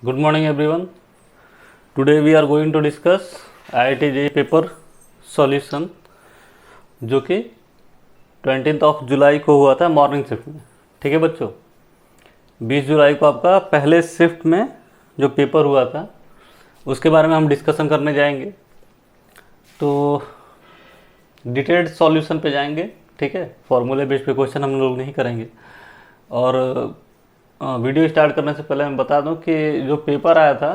Good morning everyone. Today we are going to discuss IIT JEE paper solution जो कि 20 जुलाई को हुआ था मॉर्निंग शिफ्ट में। ठीक है बच्चों, 20 जुलाई को आपका पहले शिफ्ट में जो पेपर हुआ था उसके बारे में हम डिस्कशन करने जाएंगे। तो डिटेल्ड सॉल्यूशन पे जाएंगे। ठीक है, फॉर्मूले बेस्ड पे क्वेश्चन हम लोग नहीं करेंगे। और वीडियो स्टार्ट करने से पहले मैं बता दूं कि जो पेपर आया था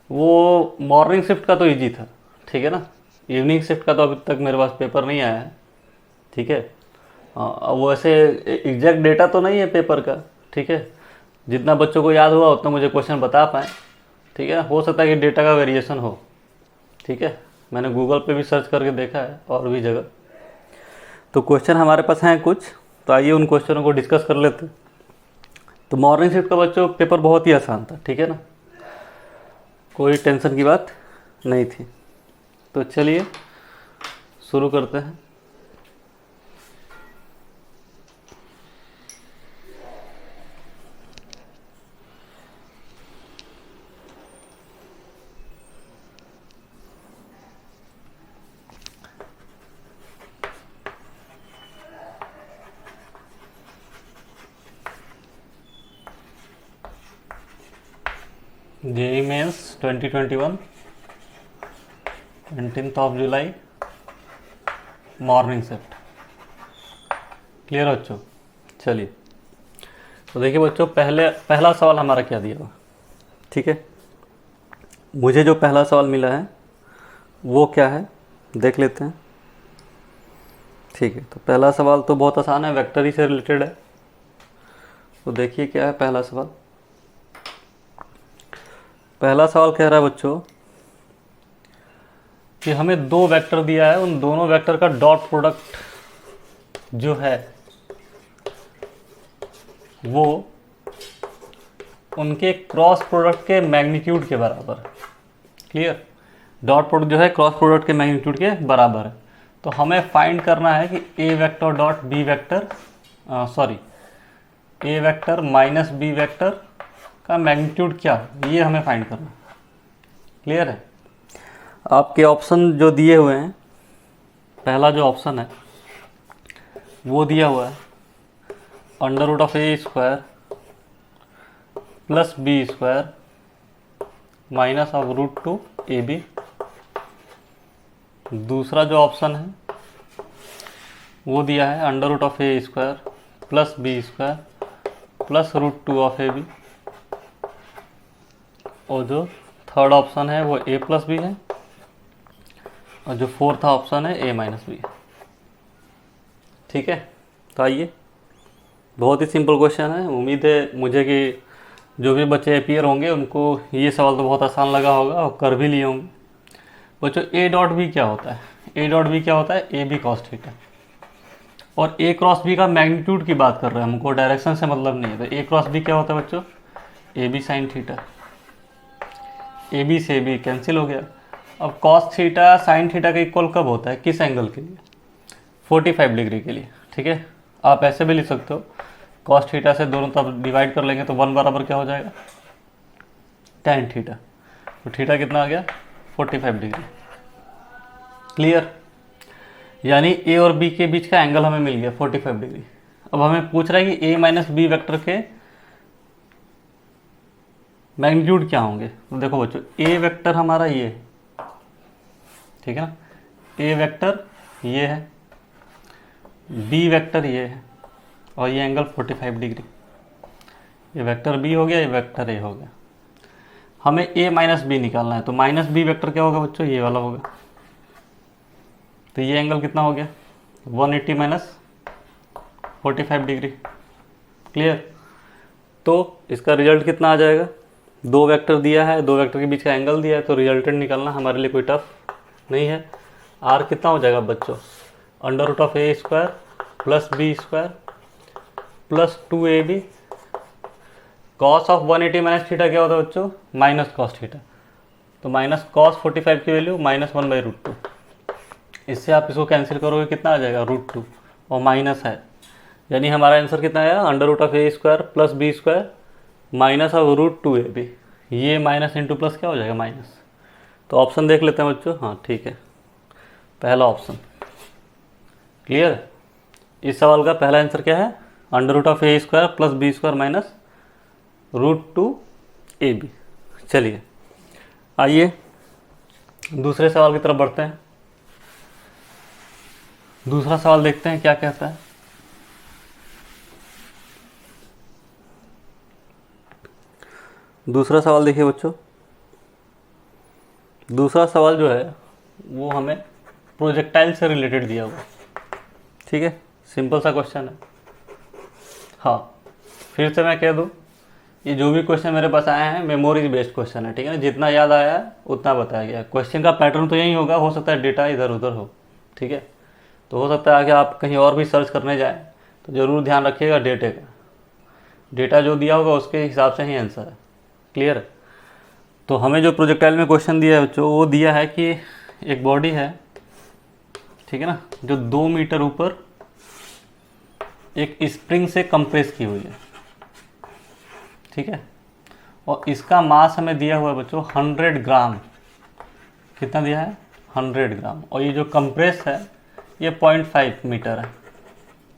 वो मॉर्निंग शिफ्ट का तो इजी था। ठीक है ना, इवनिंग शिफ्ट का तो अभी तक मेरे पास पेपर नहीं आया है। ठीक है, वो ऐसे एग्जैक्ट डेटा तो नहीं है पेपर का। ठीक है, जितना बच्चों को याद हुआ उतना मुझे क्वेश्चन बता पाएँ। ठीक है, हो सकता है कि डेटा का वेरिएशन हो। ठीक है, मैंने गूगल पे भी सर्च करके देखा है और भी जगह। तो क्वेश्चन हमारे पास हैं कुछ, तो आइए उन क्वेश्चनों को डिस्कस कर लेते हैं। तो मॉर्निंग शिफ्ट का बच्चों पेपर बहुत ही आसान था। ठीक है ना, कोई टेंशन की बात नहीं थी। तो चलिए शुरू करते हैं। JEE मेंस 2021 19 जुलाई मॉर्निंग शिफ्ट। क्लियर बच्चों? चलिए, तो देखिए बच्चों, पहला सवाल हमारा क्या दिया हुआ। ठीक है, मुझे जो पहला सवाल मिला है वो क्या है देख लेते हैं। ठीक है, तो पहला सवाल तो बहुत आसान है, वेक्टर ही से रिलेटेड है। तो देखिए क्या है पहला सवाल। पहला सवाल कह रहा है बच्चों कि हमें दो वेक्टर दिया है, उन दोनों वेक्टर का डॉट प्रोडक्ट जो है वो उनके क्रॉस प्रोडक्ट के मैग्नीट्यूड के बराबर। क्लियर? डॉट प्रोडक्ट जो है क्रॉस प्रोडक्ट के मैग्नीट्यूड के बराबर है। तो हमें फाइंड करना है कि A vector dot B vector A vector minus B vector का मैग्नीट्यूड क्या है, ये हमें फाइंड करना है। क्लियर है? आपके ऑप्शन जो दिए हुए हैं, पहला जो ऑप्शन है वो दिया हुआ है under root of a square plus b square minus of root two a b. दूसरा जो ऑप्शन है वो दिया है under root of a square plus b square plus root two of a b. और जो थर्ड ऑप्शन है वो ए प्लस बी है, और जो फोर्थ ऑप्शन है ए माइनस बी है। ठीक है, तो आइए, बहुत ही सिंपल क्वेश्चन है। उम्मीद है मुझे कि जो भी बच्चे अपीयर होंगे उनको ये सवाल तो बहुत आसान लगा होगा और कर भी लिए होंगे। बच्चों, ए डॉट बी क्या होता है? ए डॉट बी क्या होता है? A b cos theta. और ए क्रॉस बी का मैग्नीट्यूड की बात कर रहे हैं, हमको डायरेक्शन से मतलब नहीं है। तो ए क्रॉस बी क्या होता है बच्चों? A b sine theta. A b से बी कैंसिल हो गया। अब कॉस थीटा साइन थीटा का इक्वल कब होता है, किस एंगल के लिए? 45 डिग्री के लिए। ठीक है, आप ऐसे भी लिख सकते हो, कॉस थीटा से दोनों तरफ डिवाइड कर लेंगे तो 1 बराबर क्या हो जाएगा? tan theta. तो थीटा कितना आ गया? 45 डिग्री। क्लियर? यानी ए और बी के बीच का एंगल हमें मिल गया 45 डिग्री। अब हमें पूछ रहा है कि ए माइनस बी वेक्टर के मैग्नीट्यूड क्या होंगे। तो देखो बच्चों, ए वेक्टर हमारा ये है, ठीक है ना, ए वेक्टर ये है, बी वेक्टर ये है, और ये एंगल 45 डिग्री। ये वेक्टर बी हो गया, ये वेक्टर ए हो गया। हमें ए माइनस बी निकालना है, तो माइनस बी वेक्टर क्या होगा बच्चों? ये वाला होगा। तो ये एंगल कितना हो गया? 180 माइनस 45 डिग्री। क्लियर? तो इसका रिजल्ट कितना आ जाएगा? दो वेक्टर दिया है, दो वेक्टर के बीच का एंगल दिया है, तो रिजल्टेंट निकालना हमारे लिए कोई टफ नहीं है। आर कितना हो जाएगा बच्चों? Under root of a square plus b square plus 2ab। Cos of 180 minus theta क्या होता है बच्चों? Minus cos theta. तो माइनस कॉस 45 की वैल्यू -1/√2। इससे आप इसको कैंसिल करोगे, कितना आ जाएगा? √2, और माइनस है, यानी हमारा आंसर कितना आया? Under root of a square plus b square minus of √2ab। ये माइनस इंटू प्लस क्या हो जाएगा, माइनस। तो ऑप्शन देख लेते हैं बच्चों। हाँ ठीक है, पहला ऑप्शन क्लियर। इस सवाल का पहला आंसर क्या है, under root of a square plus b square minus root two a b. चलिए आइए दूसरे सवाल की तरफ बढ़ते हैं। दूसरा सवाल देखते हैं क्या कहता है। दूसरा सवाल देखिए बच्चों, दूसरा सवाल जो है वो हमें प्रोजेक्टाइल से रिलेटेड दिया हुआ, ठीक है, सिंपल सा क्वेश्चन है। हाँ फिर से मैं कह दूँ, ये जो भी क्वेश्चन मेरे पास आए हैं मेमोरी बेस्ड क्वेश्चन है, ठीक है ना, जितना याद आया है उतना बताया गया। क्वेश्चन का पैटर्न तो यही होगा, हो सकता है डेटा इधर उधर हो, ठीक है। तो हो सकता है आगे आप कहीं और भी सर्च करने जाएं तो ज़रूर ध्यान रखिएगा डेटे का, डेटा जो दिया होगा उसके हिसाब से ही आंसर है, क्लियर है। तो हमें जो प्रोजेक्टाइल में क्वेश्चन दिया है बच्चों, वो दिया है कि एक बॉडी है, ठीक है ना, जो 2 मीटर ऊपर एक स्प्रिंग से कंप्रेस की हुई है, ठीक है, और इसका मास हमें दिया हुआ है बच्चों 100 ग्राम। कितना दिया है, 100 ग्राम। और ये जो कंप्रेस है ये 0.5 मीटर है,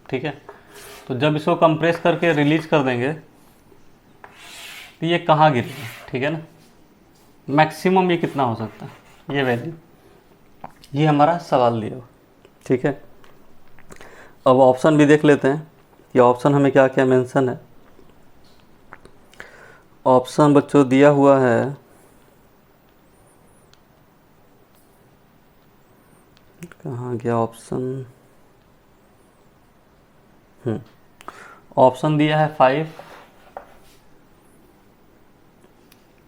ठीक है। तो जब इसको कंप्रेस करके रिलीज कर देंगे तो ये कहाँ गिरेगा, ठीक है ना, मैक्सिमम ये कितना हो सकता है, ये वैल्यू, ये हमारा सवाल दिया हुआ, ठीक है। अब ऑप्शन भी देख लेते हैं कि ऑप्शन हमें क्या क्या मेंशन है। ऑप्शन बच्चों दिया हुआ है, कहाँ गया ऑप्शन, ऑप्शन दिया है 5,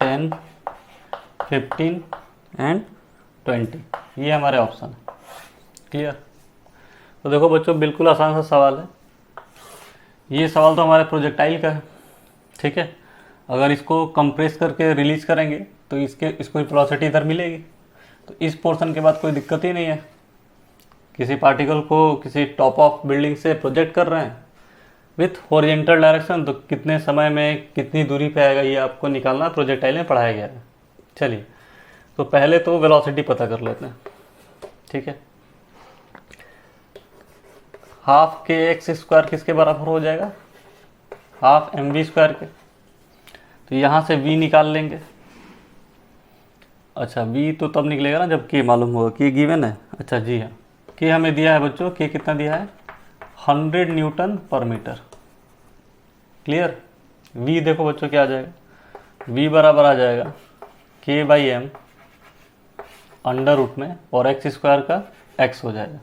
10, 15 एंड 20, ये हमारे ऑप्शन है, क्लियर। तो देखो बच्चों बिल्कुल आसान सा सवाल है, ये सवाल तो हमारे प्रोजेक्टाइल का है, ठीक है। अगर इसको कंप्रेस करके रिलीज करेंगे तो इसको वेलोसिटी इधर मिलेगी, तो इस पोर्शन के बाद कोई दिक्कत ही नहीं है। किसी पार्टिकल को किसी टॉप ऑफ बिल्डिंग से प्रोजेक्ट कर रहे हैं विथ हॉरिजॉन्टल डायरेक्शन, तो कितने समय में कितनी दूरी पे आएगा ये आपको निकालना प्रोजेक्टाइल में पढ़ाया गया है। चलिए तो पहले तो वेलोसिटी पता कर लेते हैं, ठीक है। हाफ के एक्स स्क्वायर किसके बराबर हो जाएगा, हाफ एम वी स्क्वायर के। तो यहाँ से v निकाल लेंगे। अच्छा v तो तब निकलेगा ना जब k मालूम होगा, k गिवन है। अच्छा जी हाँ, k हमें दिया है बच्चों, k कितना दिया है 100 न्यूटन पर मीटर, क्लियर। v देखो बच्चों क्या आ जाएगा, v बराबर आ जाएगा k/m अंडर रूट में और एक्स स्क्वायर का x हो जाएगा।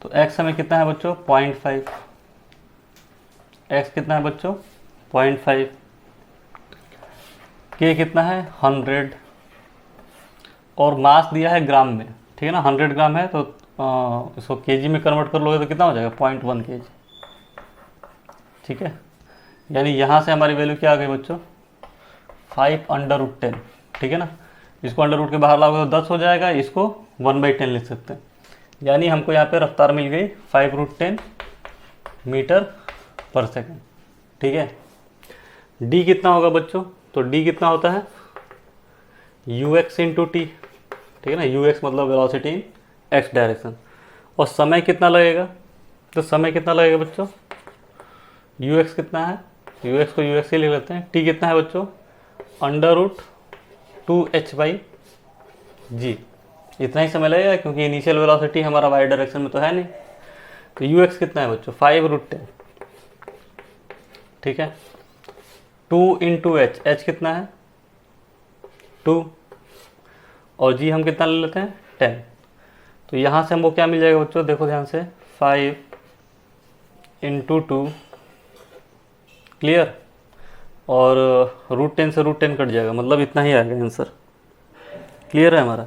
तो x हमें कितना है बच्चों 0.5, x कितना है बच्चों 0.5, k कितना है 100 और मास दिया है ग्राम में, ठीक है ना। 100 ग्राम है तो इसको केजी में कन्वर्ट कर लोगे तो कितना हो जाएगा 0.1 kg, ठीक है। यानी यहाँ से हमारी वैल्यू क्या आ गई बच्चों 5/10, ठीक है ना। इसको अंडर रूट के बाहर लाओगे तो 10 हो जाएगा, इसको 1/10 लिख सकते हैं। यानी हमको यहाँ पे रफ्तार मिल गई 5√10 मीटर पर सेकेंड, ठीक है। d कितना होगा बच्चों, तो d कितना होता है ux इंटू टी, ठीक है ना। ux मतलब वेलोसिटी इन x डायरेक्शन। और समय कितना लगेगा, तो समय कितना लगेगा बच्चों ux कितना है, ux को ux ही लिख लेते हैं। t कितना है बच्चों √2h/g, इतना ही समय लगेगा क्योंकि इनिशियल वेलोसिटी हमारा y डायरेक्शन में तो है नहीं। तो ux कितना है बच्चों 5√10, ठीक है। 2 इंटू h, h कितना है 2 और g हम कितना ले लेते हैं 10। तो यहाँ से हमको क्या मिल जाएगा बच्चों, देखो ध्यान से 5 इंटू 2, क्लियर। और √10 से √10 कट जाएगा, मतलब इतना ही आएगा आंसर, क्लियर है हमारा।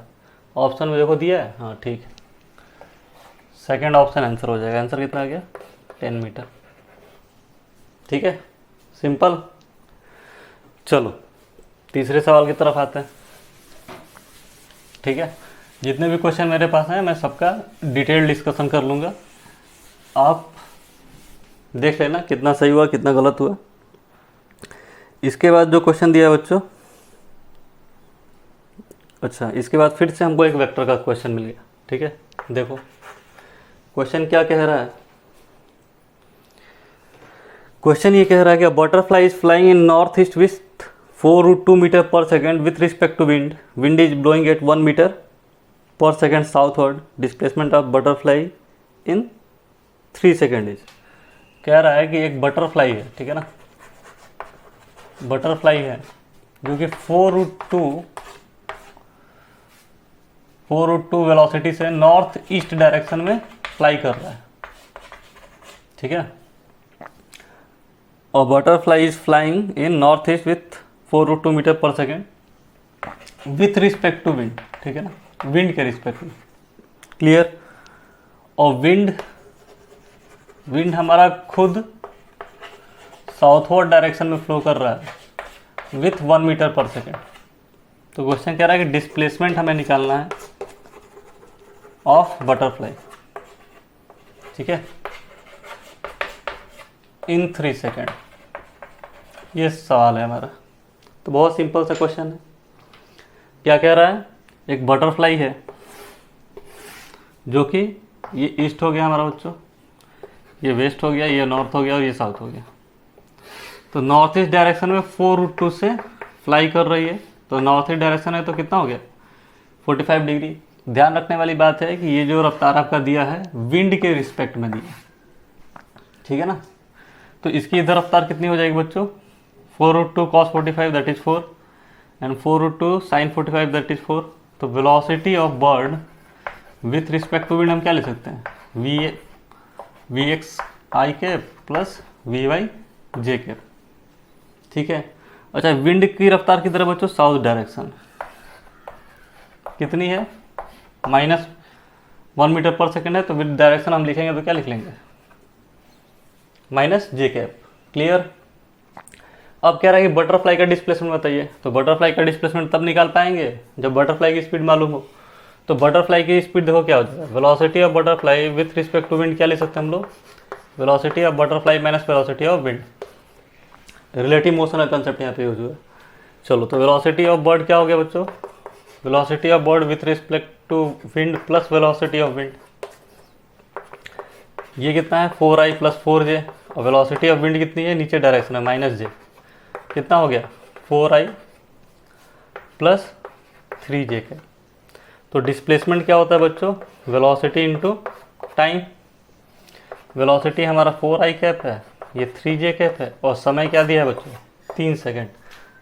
ऑप्शन में देखो दिया है, हाँ ठीक है, सेकंड ऑप्शन आंसर हो जाएगा। आंसर कितना आ गया 10 मीटर, ठीक है, सिंपल। चलो तीसरे सवाल की तरफ आते हैं, ठीक है। जितने भी क्वेश्चन मेरे पास हैं मैं सबका डिटेल डिस्कशन कर लूँगा, आप देख लेना कितना सही हुआ कितना गलत हुआ। इसके बाद जो क्वेश्चन दिया है बच्चों अच्छा, इसके बाद फिर से हमको एक वेक्टर का क्वेश्चन मिल गया। ठीक है, देखो क्वेश्चन क्या कह रहा है। क्वेश्चन ये कह रहा है कि butterfly is flying in north east with 4√2 metre per second with respect to wind. Wind is blowing at 1 metre per second southward. Displacement of butterfly in 3 second is. कह रहा है कि एक बटरफ्लाई है, ठीक है ना, बटरफ्लाई है जो कि 4√2 वेलोसिटी से नॉर्थ ईस्ट डायरेक्शन में फ्लाई कर रहा है। ठीक है, और butterfly is flying in north east with 4√2 metre per second with respect to wind. ठीक है ना, विंड के रिस्पेक्ट में। क्लियर। और विंड हमारा खुद साउथवर्ड डायरेक्शन में फ्लो कर रहा है विथ 1 मीटर पर सेकेंड। तो क्वेश्चन कह रहा है कि डिस्प्लेसमेंट हमें निकालना है ऑफ बटरफ्लाई। ठीक है, इन 3 सेकेंड, ये सवाल है हमारा। तो बहुत सिंपल सा क्वेश्चन है। क्या कह रहा है, एक बटरफ्लाई है जो कि ये ईस्ट हो गया हमारा बच्चों, ये वेस्ट हो गया, ये नॉर्थ हो गया और ये साउथ हो गया। तो नॉर्थ ईस्ट डायरेक्शन में 4√2 से फ्लाई कर रही है। तो नॉर्थ ईस्ट डायरेक्शन है तो कितना हो गया, 45 डिग्री। ध्यान रखने वाली बात है कि ये जो रफ्तार आपका दिया है विंड के रिस्पेक्ट में दिया। ठीक है ना, तो इसकी इधर रफ्तार कितनी हो जाएगी बच्चों, 4√2 cos 45 that is 4 and 4√2 sin 45 that is 4। तो velocity of bird with respect to wind हम क्या ले सकते हैं, vx i cap plus vy j cap. ठीक है, अच्छा विंड की रफ्तार की तरफ बच्चों साउथ डायरेक्शन कितनी है, -1 मीटर पर सेकेंड है। तो विद डायरेक्शन हम लिखेंगे तो क्या लिख लेंगे, माइनस जे कैप। क्लियर। अब कह रहा है कि बटरफ्लाई का डिस्प्लेसमेंट बताइए। तो बटरफ्लाई का डिस्प्लेसमेंट तब निकाल पाएंगे जब बटरफ्लाई की स्पीड मालूम हो। तो बटरफ्लाई की स्पीड देखो क्या हो जाएगा, velocity of butterfly with respect to wind क्या ले सकते हैं हम लोग, velocity of butterfly minus velocity of wind. Relative motion का कंसेप्ट यहाँ पे यूज हुआ है। चलो, तो वेलोसिटी ऑफ बर्ड क्या हो गया बच्चों, velocity of bird with respect to wind plus velocity of wind. ये कितना है, 4i प्लस 4j। और वेलोसिटी ऑफ विंड कितनी है, नीचे डायरेक्शन है -j। कितना हो गया, 4i प्लस 3j का। तो डिस्प्लेसमेंट क्या होता है बच्चों, वेलोसिटी इंटू टाइम। वेलोसिटी हमारा 4i कैप है, ये 3j कैप है, और समय क्या दिया है बच्चों, 3 सेकेंड।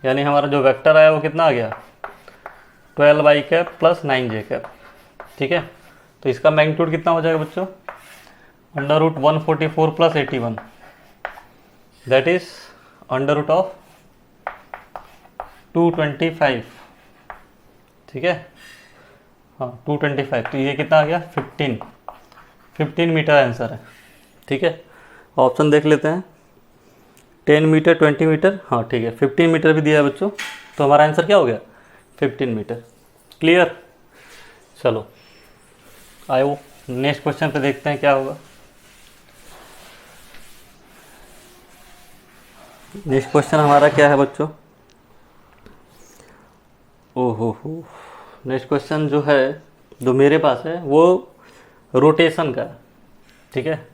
यानी हमारा जो वेक्टर आया वो कितना आ गया, 12i cap plus 9j cap. ठीक है, तो इसका मैग्नीट्यूड कितना हो जाएगा बच्चों, √144 प्लस 81 दैट इज √of 225। ठीक है, हाँ 225। तो ये कितना आ गया, 15 मीटर आंसर है। ठीक है, ऑप्शन देख लेते हैं, 10 मीटर, 20 मीटर, हाँ ठीक है 15 मीटर भी दिया है बच्चों। तो हमारा आंसर क्या हो गया, 15 मीटर। क्लियर। चलो आयो नेक्स्ट क्वेश्चन पे देखते हैं क्या होगा। नेक्स्ट क्वेश्चन हमारा क्या है बच्चों, ओहो, नेक्स्ट क्वेश्चन जो है, जो मेरे पास है वो रोटेशन का। ठीक है,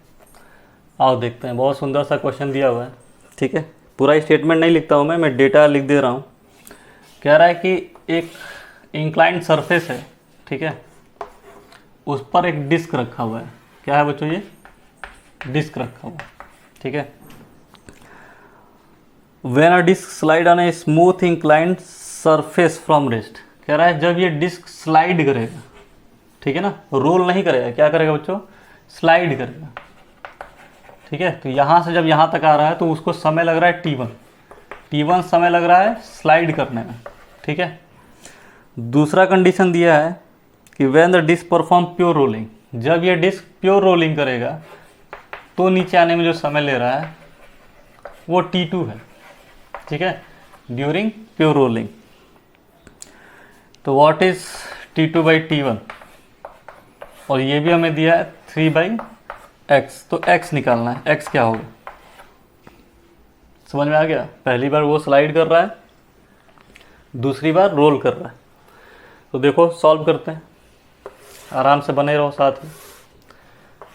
आओ देखते हैं। बहुत सुंदर सा क्वेश्चन दिया हुआ है। ठीक है, पूरा स्टेटमेंट नहीं लिखता हूँ मैं डेटा लिख दे रहा हूँ। कह रहा है कि एक इंक्लाइंड सरफेस है, ठीक है, उस पर एक डिस्क रखा हुआ है। क्या है बच्चों, ये डिस्क रखा हुआ है। ठीक है, when a disc slide on a smooth inclined surface from rest. कह रहा है जब ये डिस्क स्लाइड करेगा, ठीक है ना, रोल नहीं करेगा, क्या करेगा बच्चों, स्लाइड करेगा। ठीक है, तो यहाँ से जब यहाँ तक आ रहा है तो उसको समय लग रहा है t1 समय लग रहा है स्लाइड करने में। ठीक है, दूसरा कंडीशन दिया है कि when the disc perform pure rolling, जब ये डिस्क प्योर रोलिंग करेगा तो नीचे आने में जो समय ले रहा है वो t2 है। ठीक है, ड्यूरिंग प्योर रोलिंग। तो what is t2 by t1, और ये भी हमें दिया है 3/x। तो x निकालना है, x क्या होगा, समझ में आ गया। पहली बार वो स्लाइड कर रहा है, दूसरी बार रोल कर रहा है। तो देखो सॉल्व करते हैं, आराम से बने रहो साथ ही।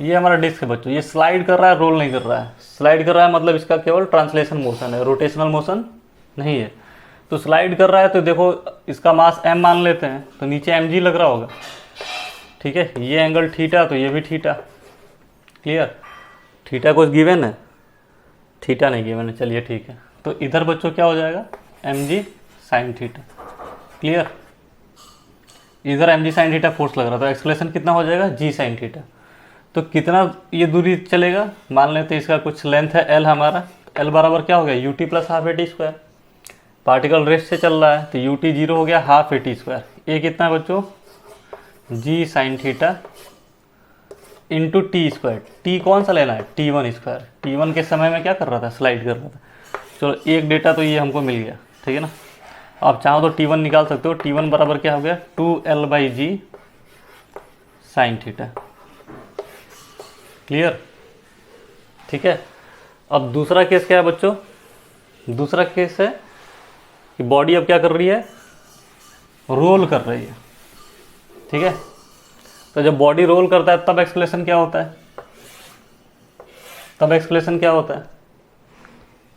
ये हमारा डिस्क है बच्चों, ये स्लाइड कर रहा है, रोल नहीं कर रहा है। स्लाइड कर रहा है मतलब इसका केवल ट्रांसलेशन मोशन है, रोटेशनल मोशन नहीं है। तो स्लाइड कर रहा है तो देखो इसका मास m मान लेते हैं, तो नीचे mg लग रहा होगा, ठीक है। ये एंगल थीटा, तो ये भी थीटा। क्लियर? थीटा कुछ गिवन है? थीटा नहीं गिवन है, चलिए ठीक है। तो इधर बच्चों क्या हो जाएगा, mg साइन थीटा। क्लियर? इधर mg साइन थीटा फोर्स लग रहा, तो एक्सप्रेशन कितना हो जाएगा, g साइन थीटा। तो कितना ये दूरी चलेगा, मान लेते हैं इसका कुछ लेंथ है l हमारा, l बराबर क्या हो गया, ut plus half A T square. Particle rest से चल रहा है तो ut जीरो हो गया, हाफ ए टी स्क्वायर। ये कितना है बच्चों, g sine theta into T square. T कौन सा लेना है, t1 स्क्वायर। t1 के समय में क्या कर रहा था, स्लाइड कर रहा था। चलो एक डेटा तो ये हमको मिल गया, ठीक है ना। आप चाहो तो t1 निकाल सकते हो। t1 बराबर क्या हो गया, 2l/g साइन थीटा। क्लियर? ठीक है। अब दूसरा केस क्या है बच्चों, दूसरा केस है कि बॉडी अब क्या कर रही है, रोल कर रही है, ठीक है। तो जब बॉडी रोल करता है तब एक्सप्रेशन क्या होता है, तब एक्सप्रेशन क्या होता है,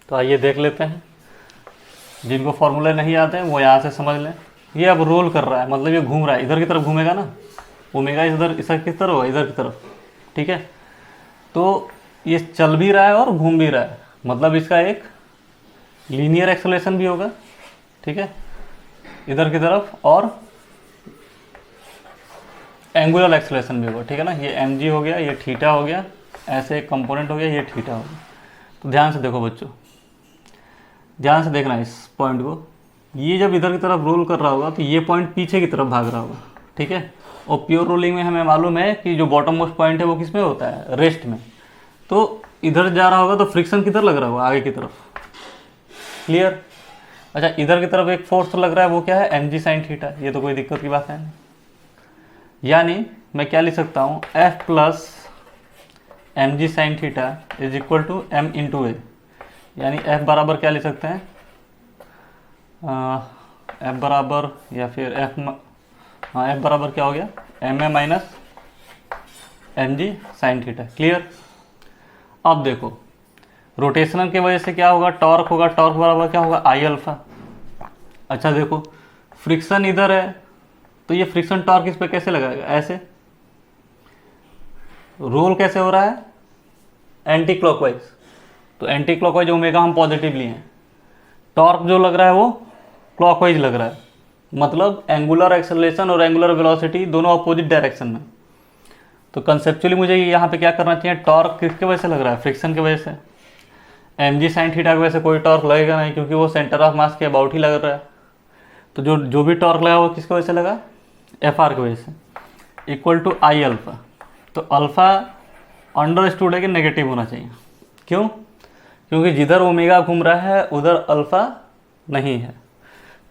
तो आइए देख लेते हैं। जिनको फॉर्मूले नहीं आते हैं वो यहाँ से समझ लें। ये अब रोल कर रहा है मतलब ये घूम रहा है, इधर की तरफ घूमेगा ना, ओमेगा इधर इधर किस तरफ होगा, इधर की तरफ, ठीक है। तो ये चल भी रहा है और घूम भी रहा है, मतलब इसका एक लीनियर एक्सेलरेशन भी होगा, ठीक है, इधर की तरफ, और एंगुलर एक्सेलरेशन भी होगा, ठीक है ना। ये mg हो गया, ये थीटा हो गया, ऐसे एक कंपोनेंट हो गया, ये थीटा हो गया। तो ध्यान से देखो बच्चों, ध्यान से देखना इस पॉइंट को। ये जब इधर की तरफ रोल कर रहा होगा तो ये पॉइंट पीछे की तरफ भाग रहा होगा, ठीक है। और प्योर रोलिंग में हमें मालूम है कि जो बॉटम मोस्ट पॉइंट है वो किस में होता है, रेस्ट में। तो इधर जा रहा होगा तो फ्रिक्शन किधर लग रहा होगा, आगे की तरफ। क्लियर? अच्छा, इधर की तरफ एक फोर्स लग रहा है, वो क्या है, mg साइन थीटा। ये तो कोई दिक्कत की बात है नहीं। यानी मैं क्या लिख सकता हूँ, F plus mg sine theta is equal to m into a. यानी F बराबर क्या लिख सकते हैं, F बराबर, या फिर F बराबर क्या हो गया, m a minus mg sine theta. Clear? अब देखो रोटेशनल की वजह से क्या होगा, टॉर्क होगा, टॉर्क बराबर क्या होगा, आई अल्फा। अच्छा देखो फ्रिक्शन इधर है तो ये फ्रिक्शन टॉर्क इस पे कैसे लगाएगा, ऐसे। रोल कैसे हो रहा है, एंटी क्लॉकवाइज। तो एंटी क्लॉकवाइज ओमेगा हम पॉजिटिव लिए हैं, टॉर्क जो लग रहा है वो क्लॉकवाइज लग रहा है, मतलब एंगुलर एक्सेलरेशन और एंगुलर वेलोसिटी दोनों अपोजिट डायरेक्शन में। तो कंसेप्चुअली मुझे यहाँ पे क्या करना चाहिए, टॉर्क किसके वजह से लग रहा है, फ्रिक्शन की वजह से। mg साइन थीटा की वजह से कोई टॉर्क लगेगा नहीं, क्योंकि वो सेंटर ऑफ मास के अबाउट ही लग रहा है। तो जो भी टॉर्क लगा वो किसकी वजह से लगा, Fr की वजह से, इक्वल टू आई अल्फा। तो अल्फा अंडरस्टूड है कि नेगेटिव होना चाहिए। क्यों? क्योंकि जिधर ओमेगा घूम रहा है उधर अल्फा नहीं है।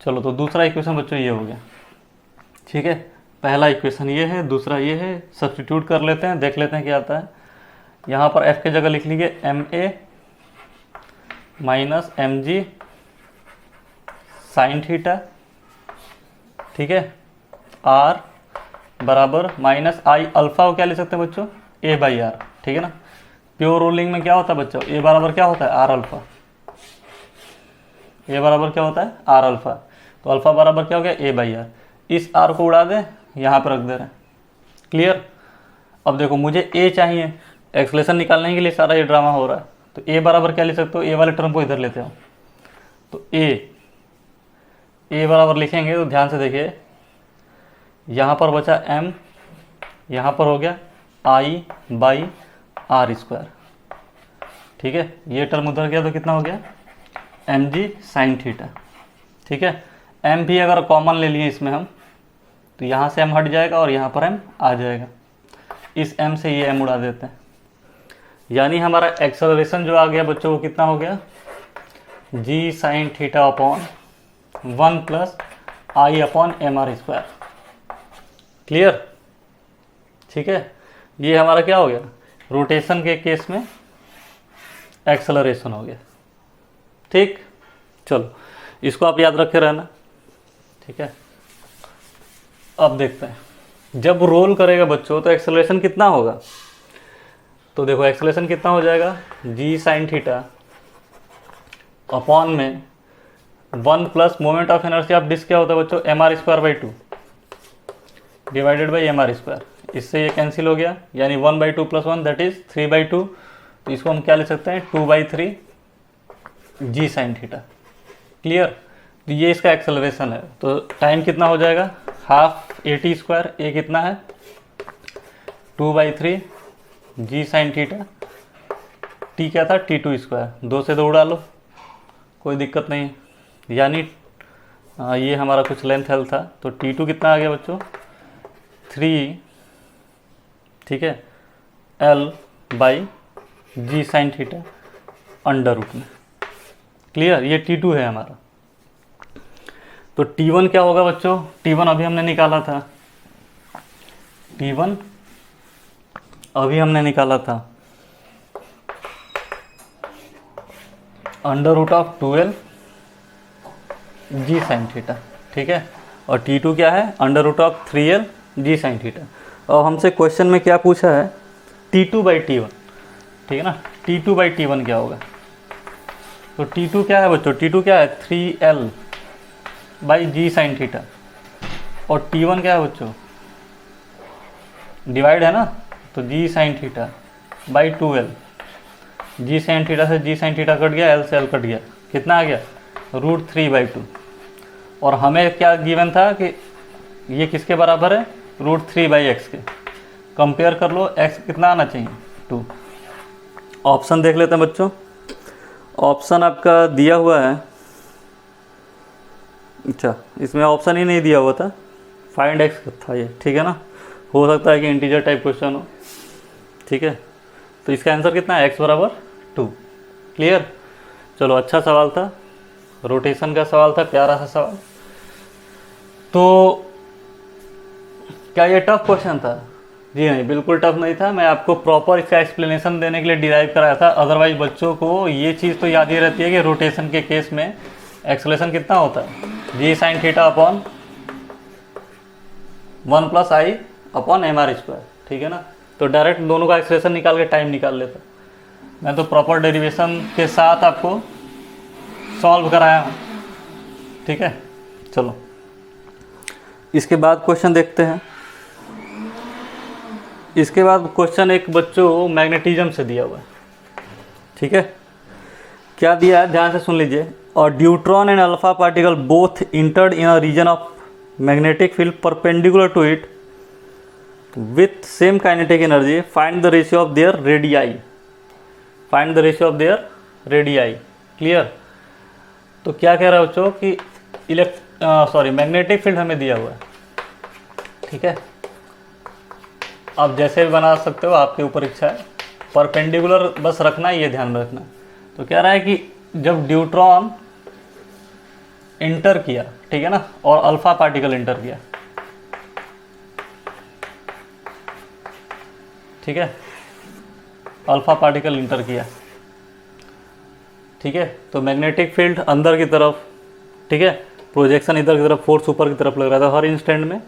चलो तो दूसरा इक्वेशन बच्चों ये हो गया, ठीक है। पहला इक्वेशन ये है, दूसरा ये है। सब्स्टिट्यूट कर लेते हैं, देख लेते हैं क्या आता है। यहाँ पर F की जगह लिख लीजिए ma minus mg sine theta, ठीक है। R बराबर माइनस आई अल्फा को क्या ले सकते हैं बच्चों, a बाई आर, ठीक है ना। प्योर रोलिंग में क्या होता है बच्चों, a बराबर क्या होता है, आर अल्फा। a बराबर क्या होता है, आर अल्फा। तो अल्फा बराबर क्या हो गया, a बाई आर। इस r को उड़ा दें, यहाँ पर रख दे रहे हैं। क्लियर? अब देखो मुझे a चाहिए, एक्सलेशन निकालने के लिए सारा ये ड्रामा हो रहा है। तो a बराबर क्या ले सकते हो, a वाले टर्म को इधर लेते हो। तो a बराबर लिखेंगे तो ध्यान से देखिए, यहाँ पर बचा m, यहाँ पर हो गया आई बाई आर स्क्वायर, ठीक है। ये टर्म उधर गया तो कितना हो गया, mg साइन थीटा, ठीक है। m भी अगर कॉमन ले लिए इसमें हम, तो यहाँ से m हट जाएगा और यहाँ पर m आ जाएगा। इस m से ये m उड़ा देते हैं, यानी हमारा एक्सेलरेशन जो आ गया बच्चों वो कितना हो गया, g sine theta upon 1 plus I upon M are square. Clear? ठीक है। ये हमारा क्या हो गया, रोटेशन के केस में एक्सेलरेशन हो गया। ठीक, चलो इसको आप याद रखे रहना, ठीक है। अब देखते हैं जब रोल करेगा बच्चों तो एक्सेलरेशन कितना होगा। तो देखो एक्सेलरेशन कितना हो जाएगा, जी साइन थीटा अपॉन में 1 plus moment of inertia of disc क्या होता है बच्चों, m are square by 2 divided by m are square. इससे ये कैंसिल हो गया, यानी 1/2 प्लस 1 दैट इज 3/2। तो इसको हम क्या लिख सकते हैं, 2/3 जी साइन थीटा। क्लियर। तो ये इसका एक्सेलरेशन है। तो टाइम कितना हो जाएगा, हाफ ए टी स्क्वायर, ए कितना है 2/3 जी साइन थीटा, टी क्या था T2 स्क्वायर, 2 से 2 उड़ा लो कोई दिक्कत नहीं। यानी ये हमारा कुछ लेंथ एल था, तो T2 कितना आ गया बच्चों 3, ठीक है, L by g sine theta under root में। क्लियर, ये T2 है हमारा। तो T1 क्या होगा बच्चों, T1 अभी हमने निकाला था, T1 अभी हमने निकाला था under root of 2L g sine theta, ठीक है। और T2 क्या है, under root of 3L g sine theta. और हमसे क्वेश्चन में क्या पूछा है, T2/T1, ठीक है ना। T2/T1 क्या होगा, तो T2 क्या है बच्चों, T2 क्या है 3L by g sine theta, और T1 क्या है बच्चों, डिवाइड है ना, तो g sine theta by 2L। G sine theta से जी साइन थीटा कट गया, L से L कट गया, कितना आ गया √3/2। और हमें क्या गिवन था कि ये किसके बराबर है, √3/x के। कंपेयर कर लो, x कितना आना चाहिए 2। ऑप्शन देख लेते हैं बच्चों। ऑप्शन आपका दिया हुआ है, अच्छा इसमें ऑप्शन ही नहीं दिया हुआ था, फाइंड x था ये, ठीक है ना। हो सकता है कि इंटीजर टाइप क्वेश्चन हो, ठीक है। तो इसका आंसर कितना है, x बराबर 2। क्लियर। चलो अच्छा सवाल था, रोटेशन का सवाल था, प्यारा सा सवाल। तो क्या ये टफ क्वेश्चन था, जी नहीं बिल्कुल टफ नहीं था। मैं आपको प्रॉपर इसका एक्सप्लेनेशन देने के लिए डिराइव कराया था। अदरवाइज बच्चों को ये चीज़ तो याद ही रहती है कि रोटेशन के केस में एक्सेलरेशन कितना होता है, जी sine theta upon 1 plus I upon M are square, ठीक है ना। तो डायरेक्ट दोनों का एक्सप्रेशन निकाल के टाइम निकाल लेता। मैं तो प्रॉपर डेरिवेशन के साथ आपको सॉल्व कराया हूँ, ठीक है। चलो इसके बाद क्वेश्चन देखते हैं। इसके बाद क्वेश्चन एक बच्चों मैग्नेटिज्म से दिया हुआ है, ठीक है। क्या दिया है ध्यान से सुन लीजिए। और deuteron and alpha particle both entered in a region of magnetic field perpendicular to it with same kinetic energy, find the ratio of their radii, find the ratio of their radii। Clear. तो क्या कह रहा है बच्चों कि magnetic field हमें दिया हुआ है, ठीक है। आप जैसे भी बना सकते हो, आपके ऊपर इच्छा है, परपेंडिकुलर बस रखना है, ये ध्यान में रखना। तो कह रहा है कि जब ड्यूट्रॉन इंटर किया, ठीक है ना, और अल्फा पार्टिकल इंटर किया, ठीक है, अल्फा पार्टिकल इंटर किया, ठीक है। तो मैग्नेटिक फील्ड अंदर की तरफ, ठीक है, प्रोजेक्शन इधर की तरफ, फोर्स ऊपर की तरफ लग रहा था। हर इंस्टेंट में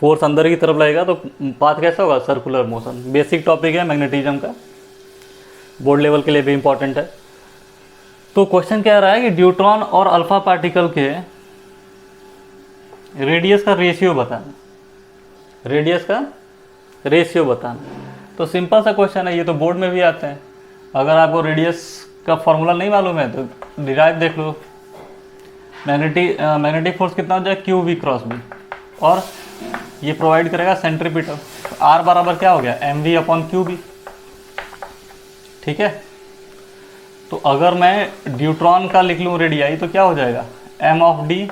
फोर्स अंदर की तरफ लगेगा, तो पाथ कैसा होगा, सर्कुलर मोशन। बेसिक टॉपिक है मैग्नेटिज्म का, बोर्ड लेवल के लिए भी इंपॉर्टेंट है। तो क्वेश्चन कह रहा है कि ड्यूट्रॉन और अल्फा पार्टिकल के रेडियस का रेशियो बताना, रेडियस का रेशियो बताना। तो सिंपल सा क्वेश्चन है, ये तो बोर्ड में भी आते हैं। अगर आपको रेडियस का फॉर्मूला नहीं मालूम है तो डिराइव देख लो। मैग्नेटिक फोर्स कितना हो जाएगा, क्यू वी क्रॉस बी, और ये प्रोवाइड करेगा सेंट्रीपिटल। आर बराबर क्या हो गया, M V upon Q B, ठीक है। तो अगर मैं ड्यूट्रॉन का लिख लूँ रेडियाई, तो क्या हो जाएगा, एम ऑफ डी,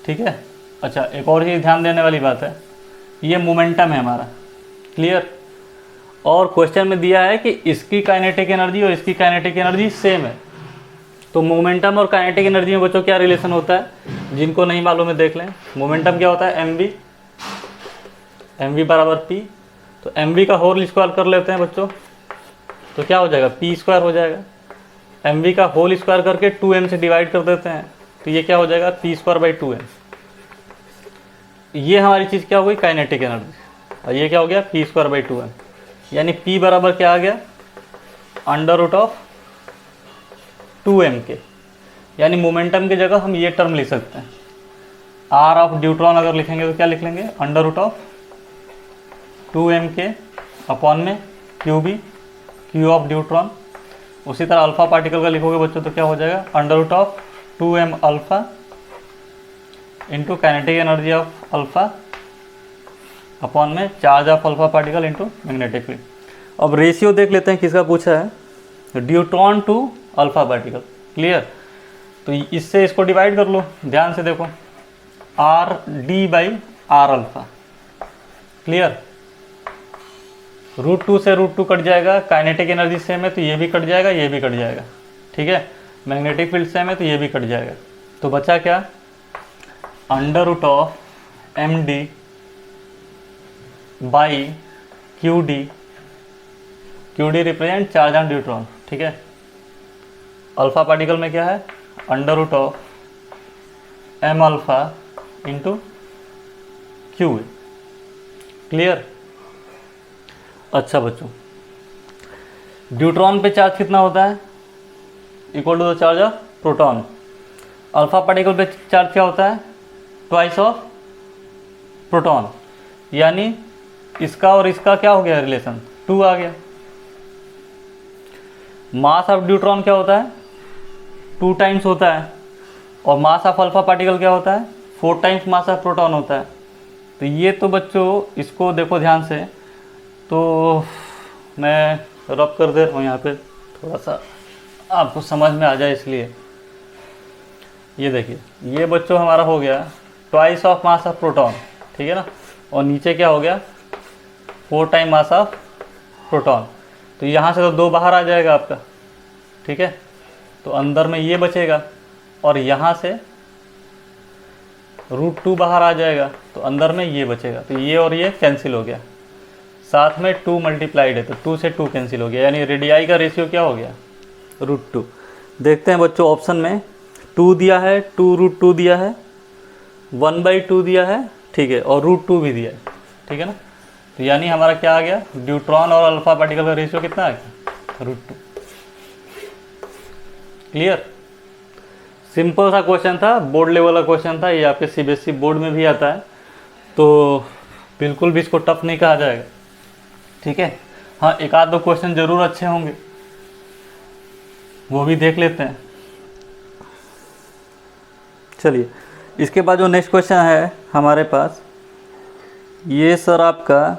ठीक है। अच्छा एक और चीज़ ध्यान देने वाली बात है, ये मोमेंटम है हमारा। क्लियर। और क्वेश्चन में दिया है कि इसकी काइनेटिक एनर्जी और इसकी काइनेटिक एनर्जी सेम है। तो मोमेंटम और काइनेटिक एनर्जी में बच्चों क्या रिलेशन होता है, जिनको नहीं मालूम है देख लें। मोमेंटम क्या होता है, एम वी बराबर पी। तो एम वी का होल स्क्वायर कर लेते हैं बच्चों, तो क्या हो जाएगा, पी स्क्वायर हो जाएगा। एम वी का होल स्क्वायर करके 2m से डिवाइड कर देते हैं, तो ये क्या हो जाएगा, पी स्क्वायर बाई 2m। ये हमारी चीज़ क्या हो गई, काइनेटिक एनर्जी, और ये क्या हो गया p²/2m, यानी p बराबर क्या आ गया √2m के, यानी मोमेंटम की जगह हम ये टर्म लिख सकते हैं, r ऑफ ड्यूट्रॉन अगर लिखेंगे तो क्या लिख लेंगे √2m के अपॉन में qb, q ऑफ ड्यूट्रॉन। उसी तरह अल्फा पार्टिकल का लिखोगे बच्चों तो क्या हो जाएगा √2m alpha into kinetic energy of alpha upon में charge of alpha particle into magnetic field. अब रेशियो देख लेते हैं किसका पूछा है, deuteron to alpha particle. Clear, तो इससे इसको डिवाइड कर लो, ध्यान से देखो RD/R अल्फा। क्लियर, √2 से √2 कट जाएगा, काइनेटिक एनर्जी सेम है तो ये भी कट जाएगा, ये भी कट जाएगा, ठीक है, मैग्नेटिक फील्ड सेम है तो ये भी कट जाएगा, तो बचा क्या √MD/QD, QD represent charge on deuteron, ठीक है। अल्फा पार्टिकल में क्या है √M alpha into QA। Clear, अच्छा बच्चों, ड्यूट्रॉन पे चार्ज कितना होता है equal to the charge of proton. Alpha particle पे चार्ज क्या होता है ट्वाइस ऑफ प्रोटॉन, यानी इसका और इसका क्या हो गया रिलेशन 2 आ गया। मास ऑफ ड्यूट्रॉन क्या होता है 2 टाइम्स होता है, और मास ऑफ अल्फा पार्टिकल क्या होता है 4 टाइम्स मास ऑफ प्रोटॉन होता है। तो ये तो बच्चों इसको देखो ध्यान से, तो मैं रब कर दे रहा हूँ यहाँ पे थोड़ा सा आपको समझ में आ जाए इसलिए। ये देखिए, ये बच्चों हमारा हो गया twice of mass of proton, ठीक है ना, और नीचे क्या हो गया 4 टाइम मास ऑफ प्रोटॉन। तो यहाँ से तो 2 बाहर आ जाएगा आपका, ठीक है, तो अंदर में ये बचेगा, और यहाँ से √2 बाहर आ जाएगा, तो अंदर में ये बचेगा, तो ये और ये कैंसिल हो गया, साथ में 2 मल्टीप्लाइड है तो 2 से 2 कैंसिल हो गया, यानी रेडियाई का रेशियो क्या हो गया √2। देखते हैं बच्चों ऑप्शन में 2 दिया है, 2√2 दिया है, 1/2 दिया है, ठीक है, और √2 भी दिया है, ठीक है ना। तो यानी हमारा क्या आ गया ड्यूट्रॉन और अल्फा पार्टिकल का रेशियो कितना आ गया √2। क्लियर, सिंपल सा क्वेश्चन था, बोर्ड लेवल का क्वेश्चन था, ये आपके CBSE बोर्ड में भी आता है, तो बिल्कुल भी इसको टफ नहीं कहा जाएगा, ठीक है। हाँ, एक आध दो क्वेश्चन जरूर अच्छे होंगे, वो भी देख लेते हैं। चलिए, इसके बाद जो नेक्स्ट क्वेश्चन है हमारे पास, ये सर आपका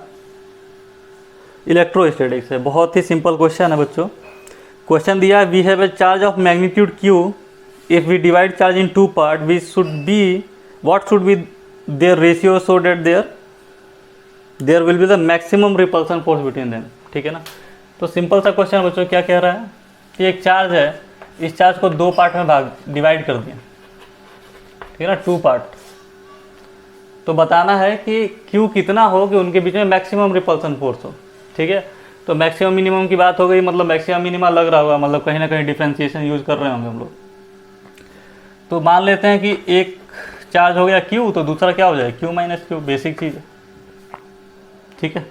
इलेक्ट्रोस्टैटिक्स है, बहुत ही सिंपल क्वेश्चन है बच्चों। क्वेश्चन दिया है we have a charge of magnitude Q, if we divide charge in 2 part we should be what should be their ratio so that there will be the maximum repulsion force between them, ठीक है ना। तो simple सा question बच्चों क्या कह रहा है कि एक चार्ज है, इस चार्ज को 2 पार्ट में डिवाइड कर दिया, ठीक है ना, 2 पार्ट, तो बताना है कि Q कितना हो कि उनके बीच में मैक्सिमम रिपल्सन फोर्स हो, ठीक है। तो मैक्सिमम मिनिमम की बात हो गई, मतलब मैक्सिमम मिनिमम लग रहा होगा, मतलब कहीं ना कहीं डिफ्रेंशिएशन यूज कर रहे होंगे हम लोग। तो मान लेते हैं कि एक चार्ज हो गया Q, तो दूसरा क्या हो जाए Q-Q, बेसिक चीज़ है, ठीक है।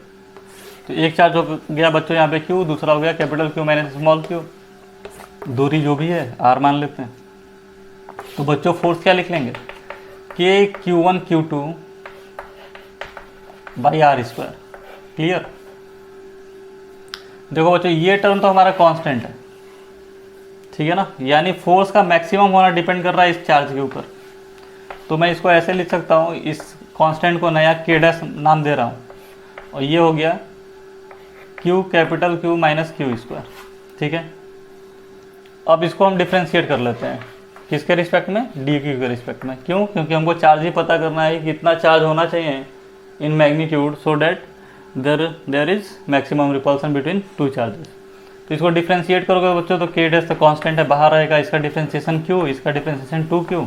तो एक चार्ज हो गया बच्चों यहाँ पे Q, दूसरा हो गया कैपिटल Q - स्मॉल q, दूरी जो भी है R मान लेते हैं। तो बच्चों फोर्स क्या लिख लेंगे K/Q1 Q2 by R²। Clear, देखो बच्चों ये टर्म तो हमारा कांस्टेंट है, ठीक है ना, यानी फोर्स का मैक्सिमम होना डिपेंड कर रहा है इस चार्ज के ऊपर। तो मैं इसको ऐसे लिख सकता हूँ, इस कांस्टेंट को नया K' नाम दे रहा हूँ, और ये हो गया Q कैपिटल Q - Q², ठीक है। अब इसको हम डिफ्रेंशिएट कर लेते हैं, किसके रिस्पेक्ट में dq के रिस्पेक्ट में। क्यों, क्योंकि हमको चार्ज ही पता करना है कि कितना चार्ज होना चाहिए in magnitude so that there is maximum repulsion between 2 charges. तो इसको डिफ्रेंशिएट करोगे बच्चों तो K' तो कांस्टेंट है, बाहर रहेगा, इसका डिफ्रेंशिएशन Q, इसका डिफ्रेंशिएशन 2Q,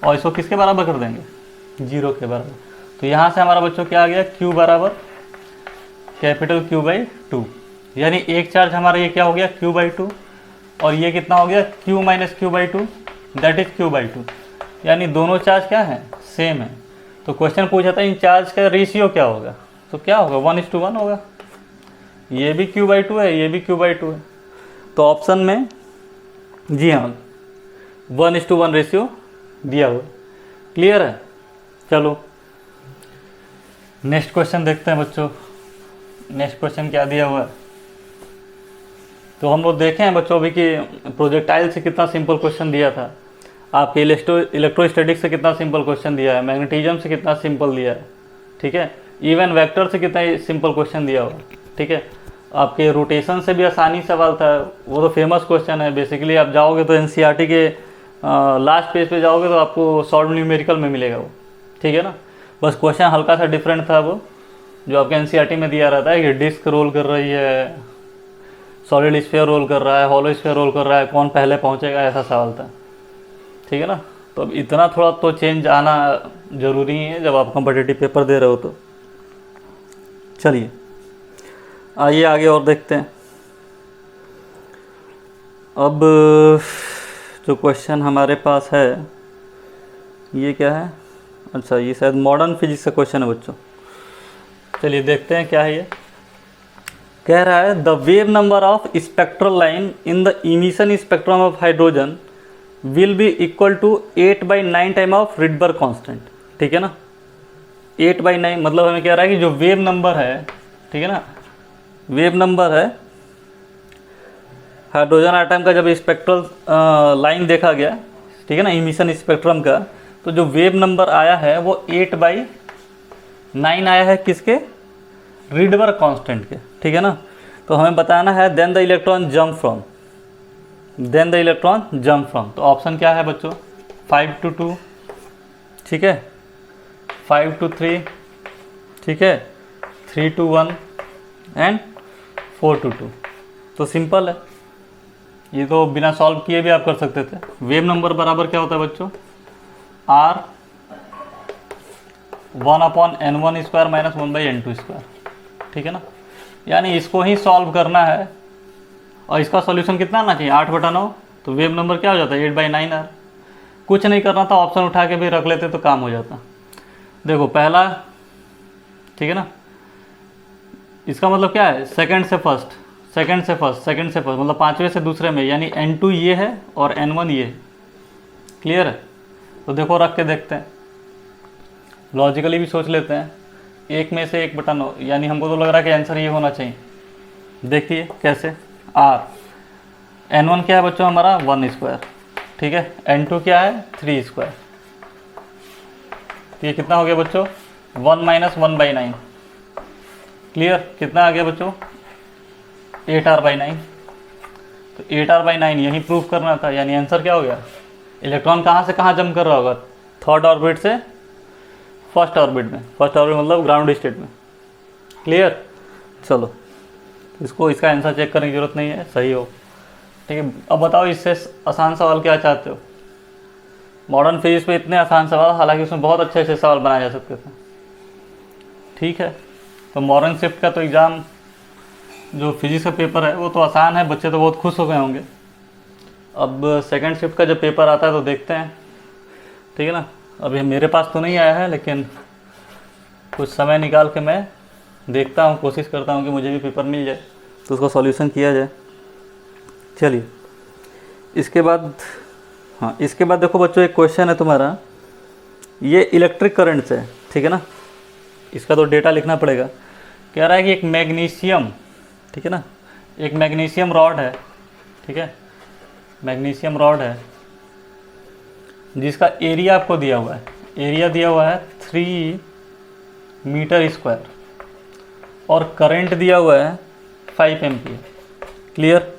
और इसको किसके बराबर कर देंगे 0 के बराबर। तो यहाँ से हमारा बच्चों क्या आ गया Q बराबर कैपिटल Q/2, यानी एक चार्ज हमारा ये क्या हो गया Q/2, और ये कितना हो गया Q - Q/2 that is Q/2, यानी दोनों चार्ज क्या हैं सेम है। तो क्वेश्चन पूछा था इंचार्ज का रेशियो क्या होगा, तो क्या होगा 1:1 होगा। ये भी Q/2 है, ये भी Q/2 है, तो ऑप्शन में जी हाँ 1:1 रेशियो दिया हुआ। क्लियर है। चलो नेक्स्ट क्वेश्चन देखते हैं बच्चों। नेक्स्ट क्वेश्चन क्या दिया हुआ है, तो हम लोग देखे हैं बच्चों अभी कि प्रोजेक्टाइल से कितना सिंपल क्वेश्चन दिया था, आपके इलेक्ट्रोस्टैटिक्स से कितना सिंपल क्वेश्चन दिया है, मैग्नेटिज्म से कितना सिंपल दिया है, ठीक है, इवन वेक्टर से कितना सिंपल क्वेश्चन दिया हुआ, ठीक है। आपके रोटेशन से भी आसानी सवाल था, वो तो फेमस क्वेश्चन है। बेसिकली आप जाओगे तो एनसीईआरटी के लास्ट पेज पे जाओगे तो आपको सॉल्व न्यूमेरिकल में मिलेगा वो, ठीक है ना। बस क्वेश्चन हल्का सा डिफरेंट था वो, जो आपके एनसीईआरटी में दिया रहता है कि डिस्क रोल कर रही है, सॉलिड स्फीयर रोल कर रहा है, हॉलो स्फीयर रोल कर रहा है, कौन पहले पहुंचेगा, ऐसा सवाल था, ठीक है ना। तो अब इतना थोड़ा तो चेंज आना ज़रूरी है जब आप कॉम्पिटिटिव पेपर दे रहे हो तो। चलिए आइए आगे और देखते हैं। अब जो क्वेश्चन हमारे पास है ये क्या है, अच्छा ये शायद मॉडर्न फिजिक्स का क्वेश्चन है बच्चों। चलिए देखते हैं क्या है ये। कह रहा है the wave number of spectral line in the emission spectrum of hydrogen will be equal to 8/9 time of Rydberg constant, ठीक है ना। 8/9 मतलब हमें कह रहा है कि जो वेव नंबर है, ठीक है ना, वेव नंबर है हाइड्रोजन आइटम का जब स्पेक्ट्रल लाइन देखा गया, ठीक है ना, इमिशन स्पेक्ट्रम का, तो जो वेव नंबर आया है वो 8/9 आया है किसके, रिडबर्ग कांस्टेंट के, ठीक है ना। तो हमें बताना है then the electron jump from, then the electron jump from, तो ऑप्शन क्या है बच्चों 5 to 2, ठीक है, 5 to 3, ठीक है, 3 to 1 एंड 4 to 2। तो सिंपल है, ये तो बिना सॉल्व किए भी आप कर सकते थे। वेव नंबर बराबर क्या होता है बच्चों, R 1/n1² - 1/n2², ठीक है ना। यानी इसको ही सॉल्व करना है और इसका सॉल्यूशन कितना आना चाहिए 8/9, तो वेव नंबर क्या हो जाता है 8/9R। कुछ नहीं करना था, ऑप्शन उठा के भी रख लेते तो काम हो जाता। देखो पहला, ठीक है ना, इसका मतलब क्या है सेकंड से फर्स्ट, सेकंड से फर्स्ट, सेकंड से फर्स्ट, मतलब पांचवें से दूसरे में, यानी n2 ये है और n1 ये है। क्लियर है। तो देखो रख के देखते हैं, लॉजिकली भी सोच लेते हैं। एक में से 1/9, यानी हमको तो लग रहा है कि आंसर ये होना चाहिए। देखिए कैसे, R n1 क्या है बच्चों हमारा 1², ठीक है, n2 क्या है 3², तो ये कितना हो गया बच्चों 1 - 1/9। क्लियर, कितना आ गया बच्चों 8R/9। तो 8R/9 यही प्रूफ करना था, यानी आंसर क्या हो गया, इलेक्ट्रॉन कहाँ से कहाँ जंप कर रहा होगा, थर्ड ऑर्बिट से फर्स्ट ऑर्बिट में, फर्स्ट ऑर्बिट मतलब ग्राउंड स्टेट में। क्लियर। चलो इसको, इसका आंसर चेक करने की जरूरत नहीं है, सही हो, ठीक है। अब बताओ इससे आसान सवाल क्या चाहते हो। मॉडर्न फिजिक्स पे इतने आसान सवाल, हालांकि उसमें बहुत अच्छे अच्छे सवाल बनाए जा सकते थे, ठीक है। तो मॉडर्न शिफ्ट का तो एग्ज़ाम, जो फिजिक्स का पेपर है वो तो आसान है, बच्चे तो बहुत खुश हो गए होंगे। अब सेकंड शिफ्ट का जब पेपर आता है तो देखते हैं, ठीक है ना। अभी मेरे पास तो नहीं आया है, लेकिन कुछ समय निकाल के मैं देखता हूँ, कोशिश करता हूँ कि मुझे भी पेपर मिल जाए तो उसका सॉल्यूशन किया जाए। चलिए इसके बाद, हाँ इसके बाद देखो बच्चों एक क्वेश्चन है तुम्हारा, ये इलेक्ट्रिक करंट से, ठीक है ना, इसका तो डेटा लिखना पड़ेगा। कह रहा है कि एक मैग्नीशियम, ठीक है ना, एक मैग्नीशियम रॉड है, ठीक है, मैग्नीशियम रॉड है जिसका एरिया आपको दिया हुआ है, एरिया दिया हुआ है 3 मीटर² और करंट दिया हुआ है 5 एम्पियर। क्लियर।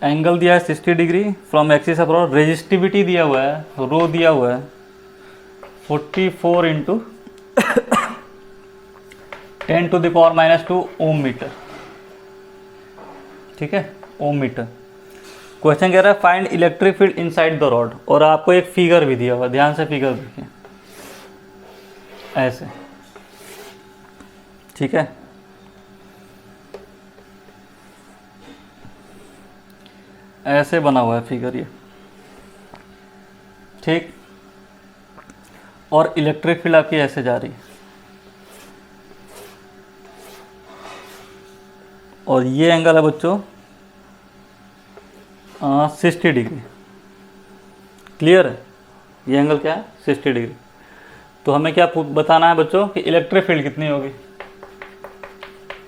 एंगल दिया है 60 degree from axis of rod, resistivity दिया हुआ है, रो दिया हुआ है 44 × 10⁻⁻² ओम मीटर, ठीक है, ओम मीटर। क्वेश्चन कह रहा है find electric field inside the rod, और आपको एक फिगर भी दिया हुआ, ध्यान से फिगर देखिए ऐसे, ठीक है, ऐसे बना हुआ है फिगर ये, ठीक। और इलेक्ट्रिक फील्ड आपकी ऐसे जा रही है, और ये एंगल है बच्चों 60 डिग्री। क्लियर है? ये एंगल क्या है? 60 डिग्री। तो हमें क्या बताना है बच्चों कि इलेक्ट्रिक फील्ड कितनी होगी।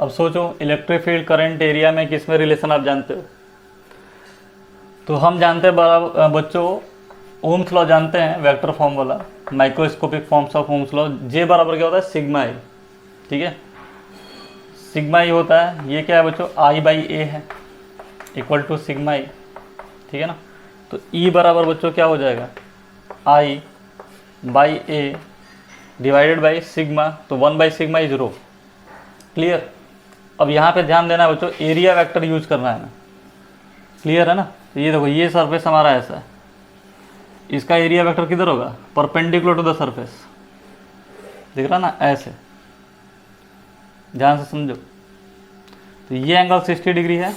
अब सोचो, इलेक्ट्रिक फील्ड करंट एरिया में किस में रिलेशन आप जानते हो? तो हम जानते हैं बच्चों, ओम्स लॉ जानते हैं, वेक्टर फॉर्म वाला, microscopic forms of Ohm's law. J बराबर क्या होता है? Sigma E. ठीक है, सिग्मा ई होता है, ये क्या है बच्चों? आई बाई ए है, इक्वल टू सिग्मा ई। ठीक है ना? तो ई बराबर बच्चों क्या हो जाएगा? I by A divided by sigma, तो 1 by sigma is rho. Clear? अब यहाँ पे ध्यान देना है बच्चों, एरिया वेक्टर यूज करना है ना। क्लियर है ना? तो ये देखो, ये सरफेस हमारा ऐसा है, इसका एरिया वेक्टर किधर होगा? Perpendicular to the surface. दिख रहा ना? ऐसे ध्यान से समझो। तो ये एंगल 60 डिग्री है,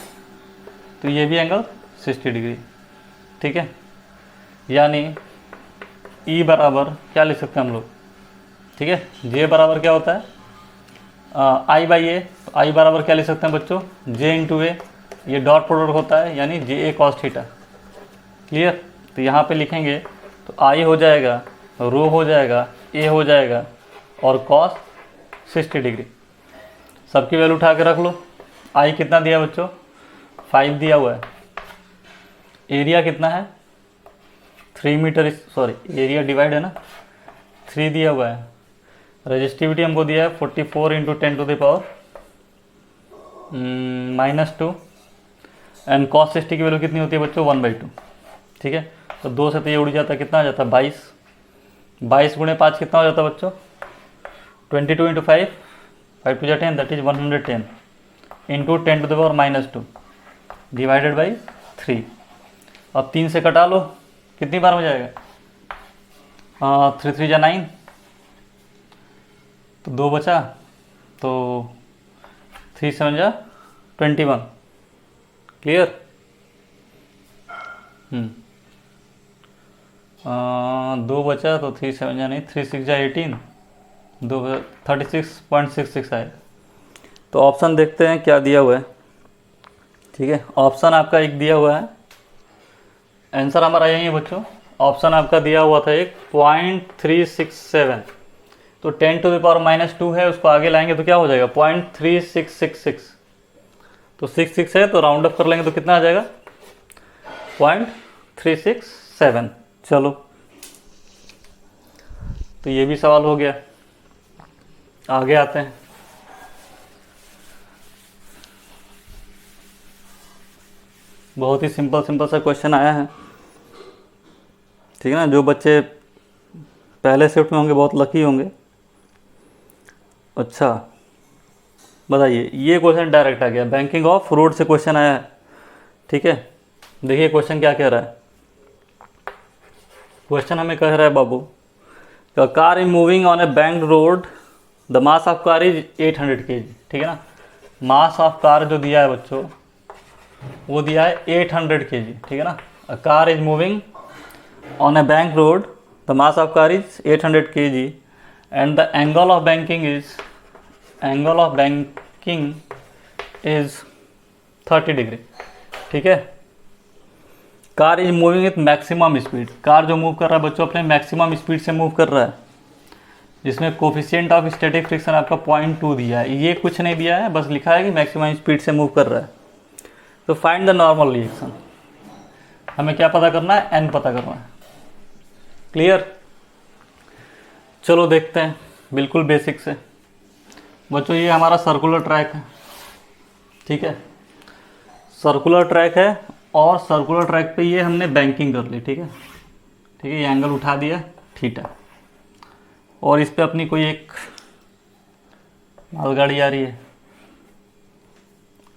तो ये भी एंगल 60 डिग्री। ठीक है, यानी ई बराबर क्या लिख सकते हैं हम लोग? ठीक है, जे बराबर क्या होता है? आई बाई ए। तो आई बराबर क्या लिख सकते हैं बच्चों? जे इंटू ए, ये डॉट प्रोडक्ट होता है, यानी जे ए कॉस थीटा। क्लियर? तो यहाँ पे लिखेंगे तो आई हो जाएगा, रो हो जाएगा, ए हो जाएगा, और कॉस 60 डिग्री। सबकी वैल्यू उठा के रख लो। आई कितना दिया बच्चों? 5 दिया हुआ है। एरिया कितना है? 3 मीटर, सॉरी एरिया डिवाइड है ना, 3 दिया हुआ है। रेजिस्टिविटी हमको दिया है 44 into 10 to the power -2, and cos 60 की वैल्यू कितनी होती है बच्चों? 1/2। ठीक है, तो 2 से तो ये उड़ जाता है, कितना आ जाता है? 22। 22 गुणे 5 कितना हो जाता है बच्चों? 22 into 5, 5 to 10, that is 110 into 10 to the power -2 divided by 3। अब 3 से कटा लो, कितनी बार हो जाएगा? 3 3 जा 9, तो 2 बचा, तो 3 7 जा 21। क्लियर? 2 बचा, तो 3 7 जा नहीं, 3 6 जा 18, 2 36.66 आए। तो ऑप्शन देखते हैं क्या दिया हुआ है। ठीक है, ऑप्शन आपका एक दिया हुआ है, आंसर हमारा यही है बच्चों। ऑप्शन आपका दिया हुआ था एक 0.367, तो 10 टू द पावर -2 है, उसको आगे लाएंगे तो क्या हो जाएगा? 0.3666। तो 66 है, तो राउंड अप कर लेंगे तो कितना आ जाएगा? 0.367। चलो, तो ये भी सवाल हो गया। आगे आते हैं। बहुत ही सिंपल सा क्वेश्चन आया है। ठीक है ना? जो बच्चे पहले शिफ्ट में होंगे बहुत लकी होंगे। अच्छा बताइए, ये क्वेश्चन डायरेक्ट आ गया, बैंकिंग ऑफ रोड से क्वेश्चन आया है। ठीक है, देखिए क्वेश्चन क्या कह रहा है। क्वेश्चन हमें कह रहा है बाबू, car is moving on a banked road, the mass of car is 800 kg। ठीक है ना? मास ऑफ कार जो दिया है बच्चों, वो दिया है 800 kg। ठीक है ना? A car is moving on A bank road, the mass of car is 800 kg and the angle of banking is 30 degree. ठीक है, car is moving with maximum speed. Car जो मूव कर रहा है बच्चों अपने मैक्सिमम स्पीड से move कर रहा है, जिसमें कोफिशिएंट ऑफ स्टैटिक फ्रिक्शन आपका 0.2 दिया है। ये कुछ नहीं दिया है, बस लिखा है कि मैक्सिमम स्पीड से मूव कर रहा है। तो फाइंड द नॉर्मल रिएक्शन, हमें क्या पता करना है? एन पता करना है। क्लियर? चलो देखते हैं, बिल्कुल बेसिक से बच्चों। ये हमारा सर्कुलर ट्रैक है। ठीक है, सर्कुलर ट्रैक है, और सर्कुलर ट्रैक पे ये हमने बैंकिंग कर ली। ठीक है, ठीक है, ये एंगल उठा दिया थीटा, और इस पे अपनी कोई एक मालगाड़ी आ रही है,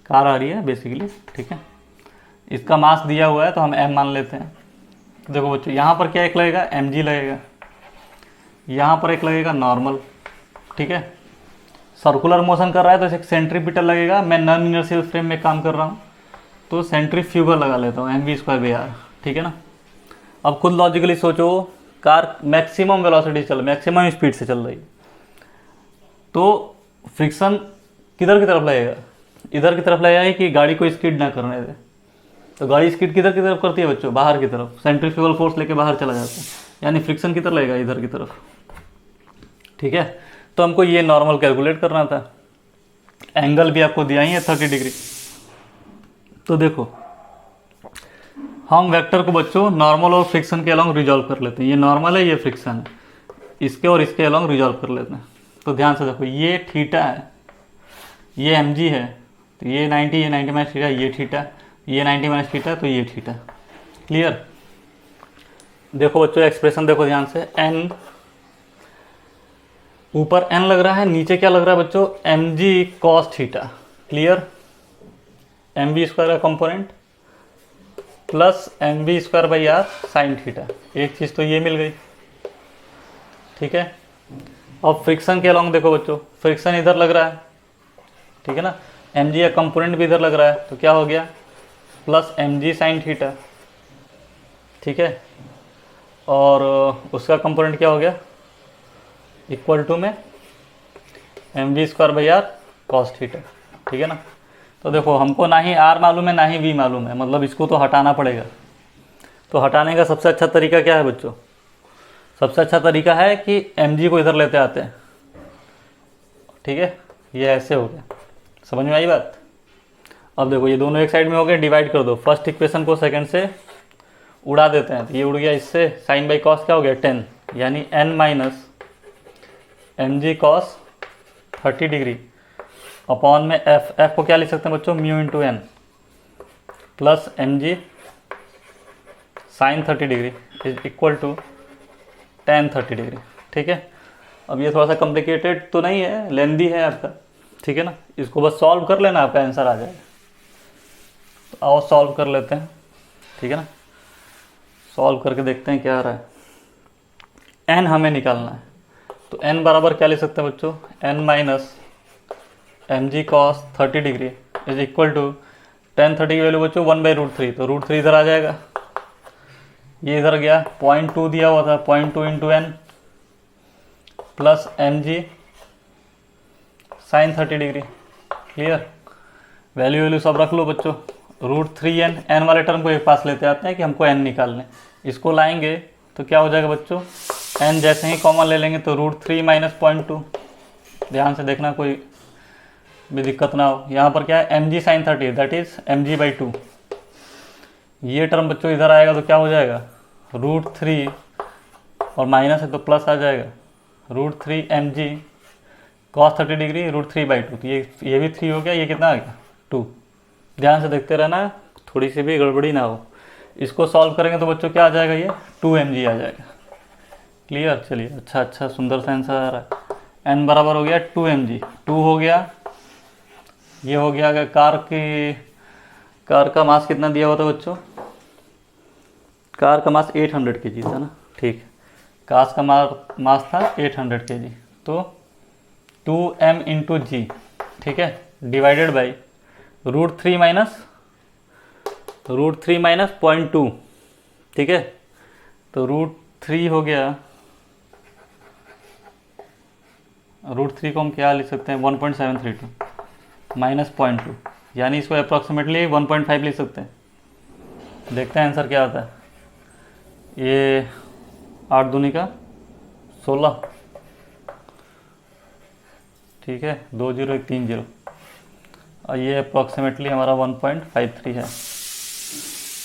कार आ रही है बेसिकली। ठीक है, इसका मास दिया हुआ है तो हम m मान लेते हैं। देखो बच्चों, यहाँ पर क्या एक लगेगा? mg लगेगा, यहाँ पर एक लगेगा नॉर्मल। ठीक है, सर्कुलर मोशन कर रहा है तो एक सेंट्रीपिटल लगेगा। मैं नॉन इनर्शियल फ्रेम में काम कर रहा हूँ तो सेंट्रीफ्यूगल लगा लेता हूँ, mv²/r। ठीक है ना? अब खुद लॉजिकली सोचो, कार मैक्सिमम वेलोसिटी चल, मैक्सिमम स्पीड से चल रही है, तो फ्रिक्शन किधर की तरफ लगेगा, इधर की तरफ लगेगा कि गाड़ी को स्किड ना करने दे। तो गाड़ी स्किड किधर की तरफ करती है बच्चों, बाहर की तरफ, सेंट्रीफ्यूगल फोर्स लेके बाहर चला जाता है, यानी फ्रिक्शन किधर लगेगा, इधर की तरफ। ठीक है, तो हमको ये नॉर्मल कैलकुलेट करना था। एंगल भी आपको दिया ही है 30 डिग्री। तो देखो हम वेक्टर को बच्चों नॉर्मल और फ्रिक्शन के अलॉन्ग रिजॉल्व कर लेते हैं। ये नॉर्मल है, ये फ्रिक्शन है, इसके और इसके अलॉन्ग रिजॉल्व कर लेते हैं। तो ध्यान से देखो, ये थीटा है, ये एम जी है, तो ये 90, ये 90 माइनस थीटा, ये थीटा, ये 90 माइनस थीटा, तो ये थीटा। क्लियर। देखो बच्चों एक्सप्रेशन देखो ध्यान से, एन ऊपर एन लग रहा है, नीचे क्या लग रहा है बच्चों, m ji cos theta. Clear. M we square का component plus m we square by r sine theta. एक चीज़ तो ये मिल गई। ठीक है, अब फ्रिक्शन के अलॉन्ग देखो बच्चों, फ्रिक्शन इधर लग रहा है, ठीक है ना, एम जी का कंपोनेंट भी इधर लग रहा है, तो क्या हो गया, plus M G sine theta. ठीक है, और उसका कंपोनेंट क्या हो गया, इक्वल टू में M we square by R cos theta. ठीक है ना। तो देखो हमको ना ही आर मालूम है ना ही वी मालूम है, मतलब इसको तो हटाना पड़ेगा। तो हटाने का सबसे अच्छा तरीका क्या है बच्चों, सबसे अच्छा तरीका है कि एम जी को इधर लेते आते हैं। ठीक है, ये ऐसे हो गया, समझ में आई बात। अब देखो ये दोनों एक साइड में हो गए, डिवाइड कर दो, फर्स्ट इक्वेशन को सेकंड से उड़ा देते हैं, तो ये उड़ गया इससे, साइन बाई कॉस क्या हो गया 10, यानी एन माइनस एम जी कॉस 30 डिग्री अपॉन में एफ, एफ को क्या लिख सकते हैं बच्चों, mu into N plus M G sine 30 degree is equal to tan 30 degree. ठीक है, अब ये थोड़ा सा कॉम्प्लिकेटेड तो नहीं है, लेंदी है आपका। ठीक है ना, इसको बस सॉल्व कर लेना, आपका आंसर आ जाएगा। तो आओ सॉल्व कर लेते हैं। ठीक है ना, सॉल्व करके देखते हैं क्या आ रहा है। एन हमें निकालना है, तो एन बराबर क्या लिख सकते हैं बच्चों, N minus M ji cos 30 degree is equal to tan 30 की वैल्यू बच्चों 1/√3, तो √3 इधर आ जाएगा, ये इधर गया, 0.2 दिया हुआ था, 0.2 into N plus M G sine 30 degree. Clear, value सब रख लो बच्चों, √3n, एन वाले टर्म को एक पास लेते आते हैं कि हमको एन निकालने, इसको लाएंगे तो क्या हो जाएगा बच्चों, एन जैसे ही कॉमन ले लेंगे तो √3 माइनस 0.2। ध्यान से देखना कोई भी दिक्कत ना हो। यहाँ पर क्या है, M G sine 30 that is M G by 2, ये टर्म बच्चों इधर आएगा तो क्या हो जाएगा, √3 और माइनस है तो प्लस आ जाएगा, √3 M ji cos 30 degree √3 by 2, तो ये भी 3 हो गया, ये कितना आ गया 2। ध्यान से देखते रहना, थोड़ी सी भी गड़बड़ी ना हो। इसको सॉल्व करेंगे तो बच्चों क्या आ जाएगा, ये 2 mg आ जाएगा। क्लियर, चलिए अच्छा सुंदर सा आंसर आ रहा है। n बराबर हो गया 2 mg, 2 हो गया, ये हो गया। अगर कार का मास कितना दिया हुआ था बच्चों, कार का मास 800 kg था ना, ठीक, कार का मास था 800 kg, तो 2m इंटू जी, ठीक है, डिवाइडेड बाई √3 माइनस 0.2, ठीक है, तो √3 हो गया, √3 को हम क्या लिख सकते हैं, 1.732 माइनस 0.2, यानी इसको अप्रॉक्सीमेटली 1.5 लिख सकते हैं। देखते हैं आंसर क्या आता है। ये 8 दूनी का 16, ठीक है, 2 0 1 3 0, और ये अप्रॉक्सीमेटली हमारा 1.53 है।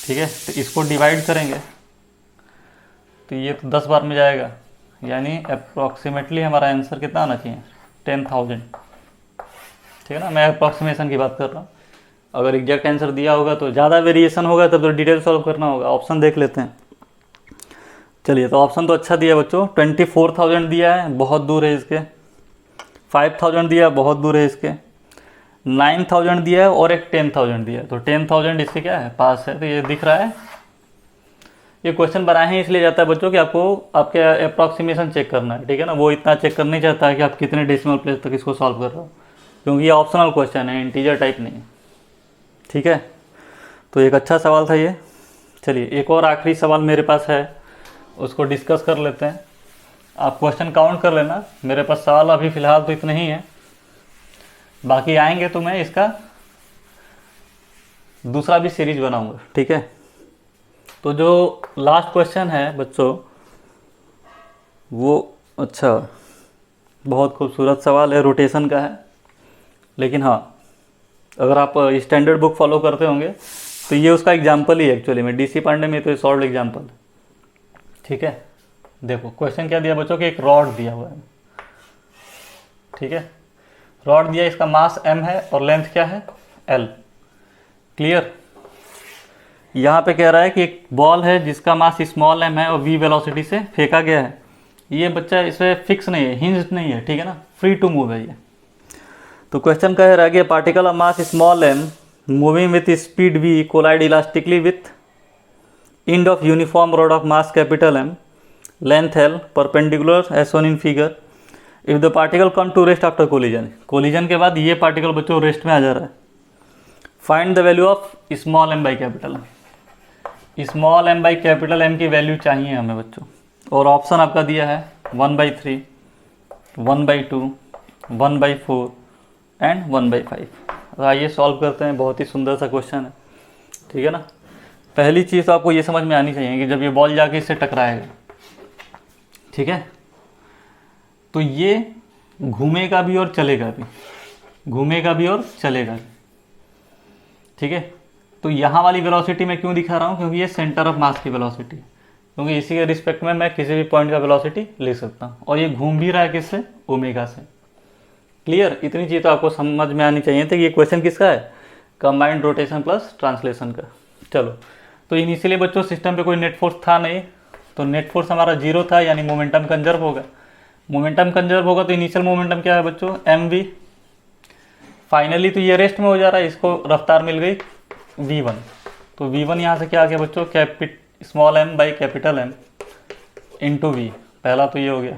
ठीक है, तो इसको डिवाइड करेंगे तो ये तो 10 बार में जाएगा, यानी अप्रॉक्सीमेटली हमारा आंसर कितना आना चाहिए, 10,000। ठीक है ना, मैं अप्रॉक्सीमेशन की बात कर रहा हूँ। अगर एग्जैक्ट आंसर दिया होगा तो ज़्यादा वेरिएशन होगा तब तो डिटेल सॉल्व करना होगा। ऑप्शन देख लेते हैं। चलिए, तो ऑप्शन तो अच्छा दिया बच्चों, 24,000 दिया है, बहुत दूर है इसके, 5,000 दिया, बहुत दूर है इसके, 9,000 दिया है और एक 10,000 दिया है, तो 10,000 इससे क्या है, पास है, तो ये दिख रहा है। ये क्वेश्चन बनाए हैं इसलिए जाता है बच्चों कि आपको आपके अप्रॉक्सीमेशन चेक करना है। ठीक है ना, वो इतना चेक करना नहीं चाहता है कि आप कितने डेसिमल प्लेस तक इसको सॉल्व कर रहे हो, क्योंकि ये ऑप्शनल क्वेश्चन है, इंटीजर टाइप नहीं है। ठीक है, तो एक अच्छा सवाल था ये। चलिए, एक और आखिरी सवाल मेरे पास है, उसको डिस्कस कर लेते हैं। आप क्वेश्चन काउंट कर लेना, मेरे पास सवाल अभी फ़िलहाल तो इतने ही हैं, बाकी आएंगे तो मैं इसका दूसरा भी सीरीज बनाऊंगा, ठीक है। तो जो लास्ट क्वेश्चन है बच्चों वो, अच्छा बहुत खूबसूरत सवाल है, रोटेशन का है, लेकिन हाँ अगर आप स्टैंडर्ड बुक फॉलो करते होंगे तो ये उसका एग्जाम्पल ही है एक्चुअली में, डीसी पांडे में तो ये सॉल्व एग्जाम्पल है, ठीक है। देखो क्वेश्चन क्या दिया बच्चों कि एक रॉड दिया हुआ है, ठीक है। रॉड दिया, इसका मास m है और लेंथ क्या है l, क्लियर। यहाँ पे कह रहा है कि एक बॉल है जिसका मास स्मॉल m है और v वेलोसिटी से फेंका गया है। ये बच्चा इसे फिक्स नहीं है, हिंज्ड नहीं है, ठीक है ना, फ्री टू मूव है ये। तो क्वेश्चन कह रहा है कि particle of mass small m moving with speed v collide elastically with end of uniform rod of mass capital M, length L, perpendicular as shown in figure. If the particle come to rest after collision, collision के बाद ये particle बच्चों rest में आ जा रहा है। Find the value of small m by capital M. Small m by capital M की value चाहिए हमें बच्चों, और ऑप्शन आपका दिया है 1/3, 1/2, 1/4 एंड 1/5। आइए सॉल्व करते हैं, बहुत ही सुंदर सा क्वेश्चन है, ठीक है ना। पहली चीज़ तो आपको ये समझ में आनी चाहिए कि जब ये बॉल जाके इससे टकराएगा, ठीक है, तो ये घूमेगा भी और चलेगा भी, घूमेगा भी और चलेगा भी, ठीक है। तो यहाँ वाली वेलोसिटी मैं क्यों दिखा रहा हूँ, क्योंकि ये सेंटर ऑफ मास की वेलोसिटी, क्योंकि इसी के रिस्पेक्ट में मैं किसी भी पॉइंट का वेलोसिटी ले सकता हूँ, और ये घूम भी रहा है किससे, ओमेगा से, क्लियर। इतनी चीज़ तो आपको समझ में आनी चाहिए थी कि ये क्वेश्चन किसका है, कंबाइंड रोटेशन प्लस ट्रांसलेशन का। चलो, तो इनिशियली बच्चों सिस्टम पे कोई नेट फोर्स था नहीं, तो नेट फोर्स हमारा जीरो था, यानी मोमेंटम कंजर्व होगा। मोमेंटम कंजर्व होगा तो इनिशियल मोमेंटम क्या है बच्चों, mv। फाइनली तो ये रेस्ट में हो जा रहा है, इसको रफ्तार मिल गई v1, तो v1 यहाँ से क्या आ गया बच्चों, small m by capital M into v। पहला तो ये हो गया।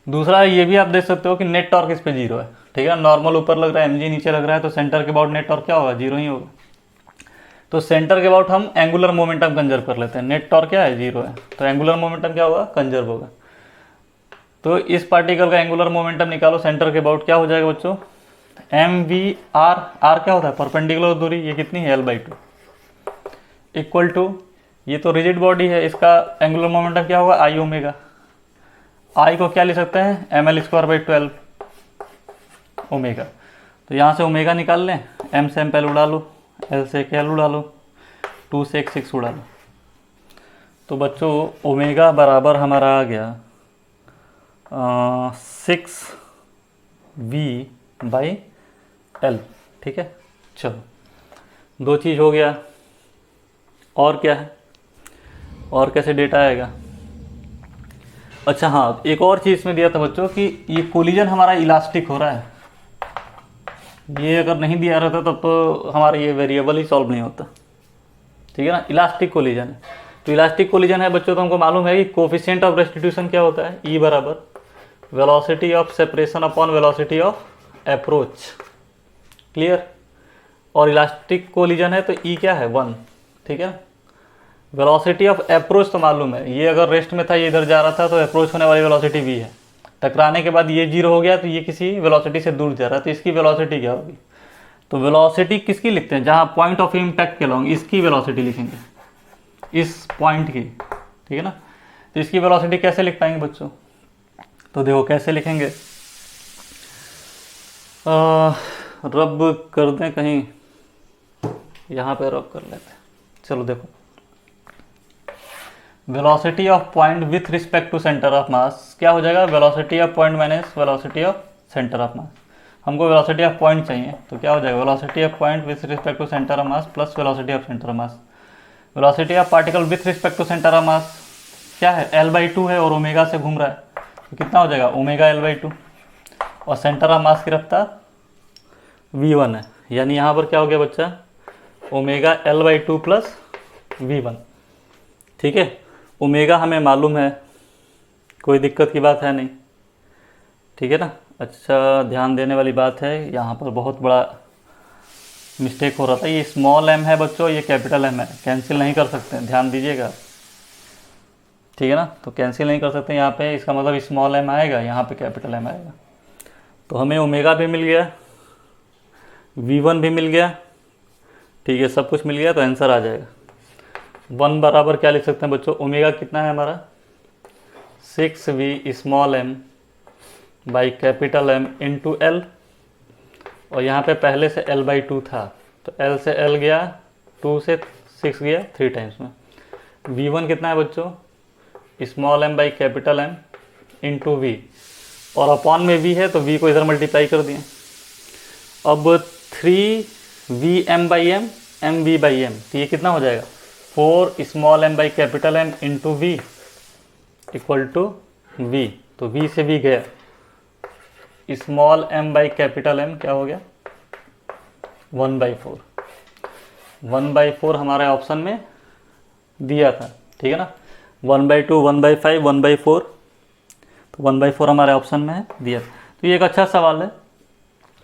दूसरा ये भी आप देख सकते हो कि नेट टॉर्क इस पे जीरो है, ठीक है। नॉर्मल ऊपर लग रहा है, mg नीचे लग रहा है, तो सेंटर के अबाउट नेट टॉर्क क्या होगा, जीरो ही होगा। तो सेंटर के अबाउट हम एंगुलर मोमेंटम कंजर्व कर लेते हैं, नेट टॉर्क क्या है, जीरो है, तो एंगुलर मोमेंटम क्या होगा, कंजर्व होगा। तो इस पार्टिकल का एंगुलर मोमेंटम निकालो सेंटर के अबाउट, क्या हो जाएगा बच्चों, mv/r, r क्या होता है, परपेंडिकुलर दूरी, ये कितनी है l/2, इक्वल टू, ये तो रिजिड बॉडी है, इसका एंगुलर मोमेंटम क्या होगा, i ओमेगा। i को क्या ले सकते हैं, ml²/12 ओमेगा। तो यहाँ से ओमेगा निकाल लें, m से m पहले उड़ा लो, l से l उड़ा लो, 2 से 6 उड़ा लो। तो बच्चों ओमेगा बराबर हमारा आ गया 6v/l, ठीक है। चलो, दो चीज़ हो गया, और क्या है, और कैसे डेटा आएगा। अच्छा हाँ, एक और चीज़ में दिया था बच्चों कि ये कोलिजन हमारा इलास्टिक हो रहा है, ये अगर नहीं दिया रहता तब तो हमारा ये वेरिएबल ही सॉल्व नहीं होता, ठीक है ना। इलास्टिक कोलिजन है, तो इलास्टिक कोलिजन है बच्चों, तो हमको मालूम है कि कोफिशिएंट ऑफ रेस्टिट्यूशन क्या होता है, ई बराबर velocity of separation upon velocity of approach, clear. और इलास्टिक कोलिजन है तो ई क्या है, 1, ठीक है। वेलोसिटी ऑफ अप्रोच तो मालूम है, ये अगर रेस्ट में था, ये इधर जा रहा था, तो अप्रोच होने वाली वेलोसिटी v है। टकराने के बाद ये जीरो हो गया, तो ये किसी वेलोसिटी से दूर जा रहा है, तो इसकी वेलोसिटी क्या होगी। तो वेलोसिटी किसकी लिखते हैं, जहाँ पॉइंट ऑफ इम्पैक्ट के लॉन्ग, इसकी वेलोसिटी लिखेंगे, इस पॉइंट की, ठीक है ना। तो इसकी वेलोसिटी कैसे लिख पाएंगे बच्चों, तो देखो कैसे लिखेंगे, रब कर दें कहीं, यहाँ पे रब कर लेते हैं। चलो देखो, velocity of point with respect to centre of mass क्या हो जाएगा, velocity of point minus velocity of centre of mass. हमको वेलोसिटी ऑफ पॉइंट चाहिए, तो क्या हो जाएगा, velocity of point with respect to centre of mass plus velocity of centre of mass. Velocity of particle with respect to centre of mass क्या है, l/2 है, और ओमेगा से घूम रहा है, तो कितना हो जाएगा, ओमेगा l/2, और सेंटर ऑफ मास की रफ्तार v1 है, यानी यहाँ पर क्या हो गया बच्चा, ओमेगा l/2 प्लस v1, ठीक है। ओमेगा हमें मालूम है, कोई दिक्कत की बात है नहीं, ठीक है ना। अच्छा, ध्यान देने वाली बात है, यहाँ पर बहुत बड़ा मिस्टेक हो रहा था, ये स्मॉल m है बच्चों, ये कैपिटल M है, कैंसिल नहीं कर सकते हैं, ध्यान दीजिएगा। ठीक है ना, तो कैंसिल नहीं कर सकते यहाँ पे, इसका मतलब स्मॉल एम आएगा, यहाँ पे कैपिटल एम आएगा। तो हमें ओमेगा भी मिल गया, V1 भी मिल गया, ठीक है, सब कुछ मिल गया, तो आंसर आ जाएगा 1 बराबर क्या लिख सकते हैं बच्चों, ओमेगा कितना है हमारा 6V small M by capital M into L, और यहाँ पे पहले से L/2 था, तो L से L गया, 2 से 6 गया, 3 टाइम्स में। V1 कितना है बच्चों, small M by capital M into V, और अपॉन में V है तो V को इधर मल्टीप्लाई कर दिए। अब 3VM/m MV/m, तो ये कितना हो जाएगा 4 small M by capital M into V equal to V, तो V से V गया, small M by capital M क्या हो गया 1/4, 1/4 हमारे ऑप्शन में दिया था, ठीक है ना, 1/2, 1/5, 1/4, तो 1/4 हमारे ऑप्शन में है दिया। तो ये एक अच्छा सवाल है,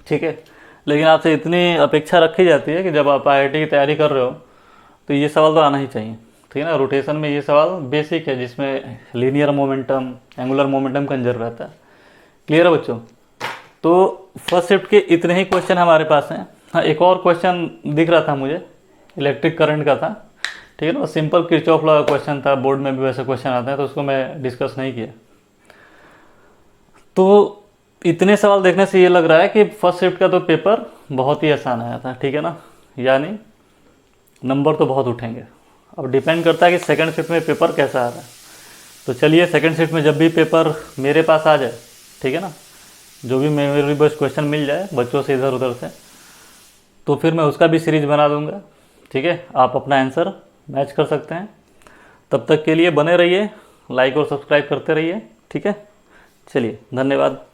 ठीक है, लेकिन आपसे इतनी अपेक्षा रखी जाती है कि जब आप IIT की तैयारी कर रहे हो तो ये सवाल तो आना ही चाहिए, ठीक है ना। रोटेशन में ये सवाल बेसिक है, जिसमें linear momentum, angular momentum conserve रहता है। क्लियर है बच्चों। तो फर्स्ट शिफ्ट के इतने ही क्वेश्चन हमारे पास हैं। हाँ, एक और क्वेश्चन दिख रहा था मुझे, इलेक्ट्रिक करंट का था, ठीक है ना, सिंपल किरचॉफ लॉ का क्वेश्चन था, बोर्ड में भी वैसे क्वेश्चन आते हैं, तो उसको मैं डिस्कस नहीं किया। तो इतने सवाल देखने से ये लग रहा है कि फर्स्ट शिफ्ट का तो पेपर बहुत ही आसान आया था, ठीक है ना, यानी नंबर तो बहुत उठेंगे। अब डिपेंड करता है कि सेकंड शिफ्ट में पेपर कैसा आ रहा है। तो चलिए सेकंड शिफ्ट में जब भी पेपर मेरे पास आ जाए, ठीक है ना, जो भी मेमोरी बेस्ड क्वेश्चन मिल जाए बच्चों से इधर उधर से, तो फिर मैं उसका भी सीरीज बना दूंगा, ठीक है, आप अपना आंसर मैच कर सकते हैं। तब तक के लिए बने रहिए, लाइक और सब्सक्राइब करते रहिए, ठीक है। चलिए, धन्यवाद।